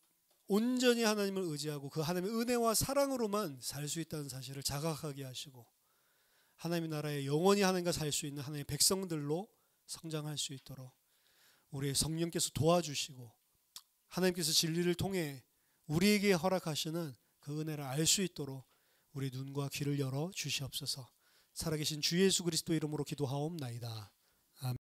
온전히 하나님을 의지하고 그 하나님의 은혜와 사랑으로만 살 수 있다는 사실을 자각하게 하시고 하나님의 나라에 영원히 하나님과 살 수 있는 하나님의 백성들로 성장할 수 있도록 우리의 성령께서 도와주시고 하나님께서 진리를 통해 우리에게 허락하시는 그 은혜를 알 수 있도록 우리 눈과 귀를 열어 주시옵소서. 살아계신 주 예수 그리스도 이름으로 기도하옵나이다.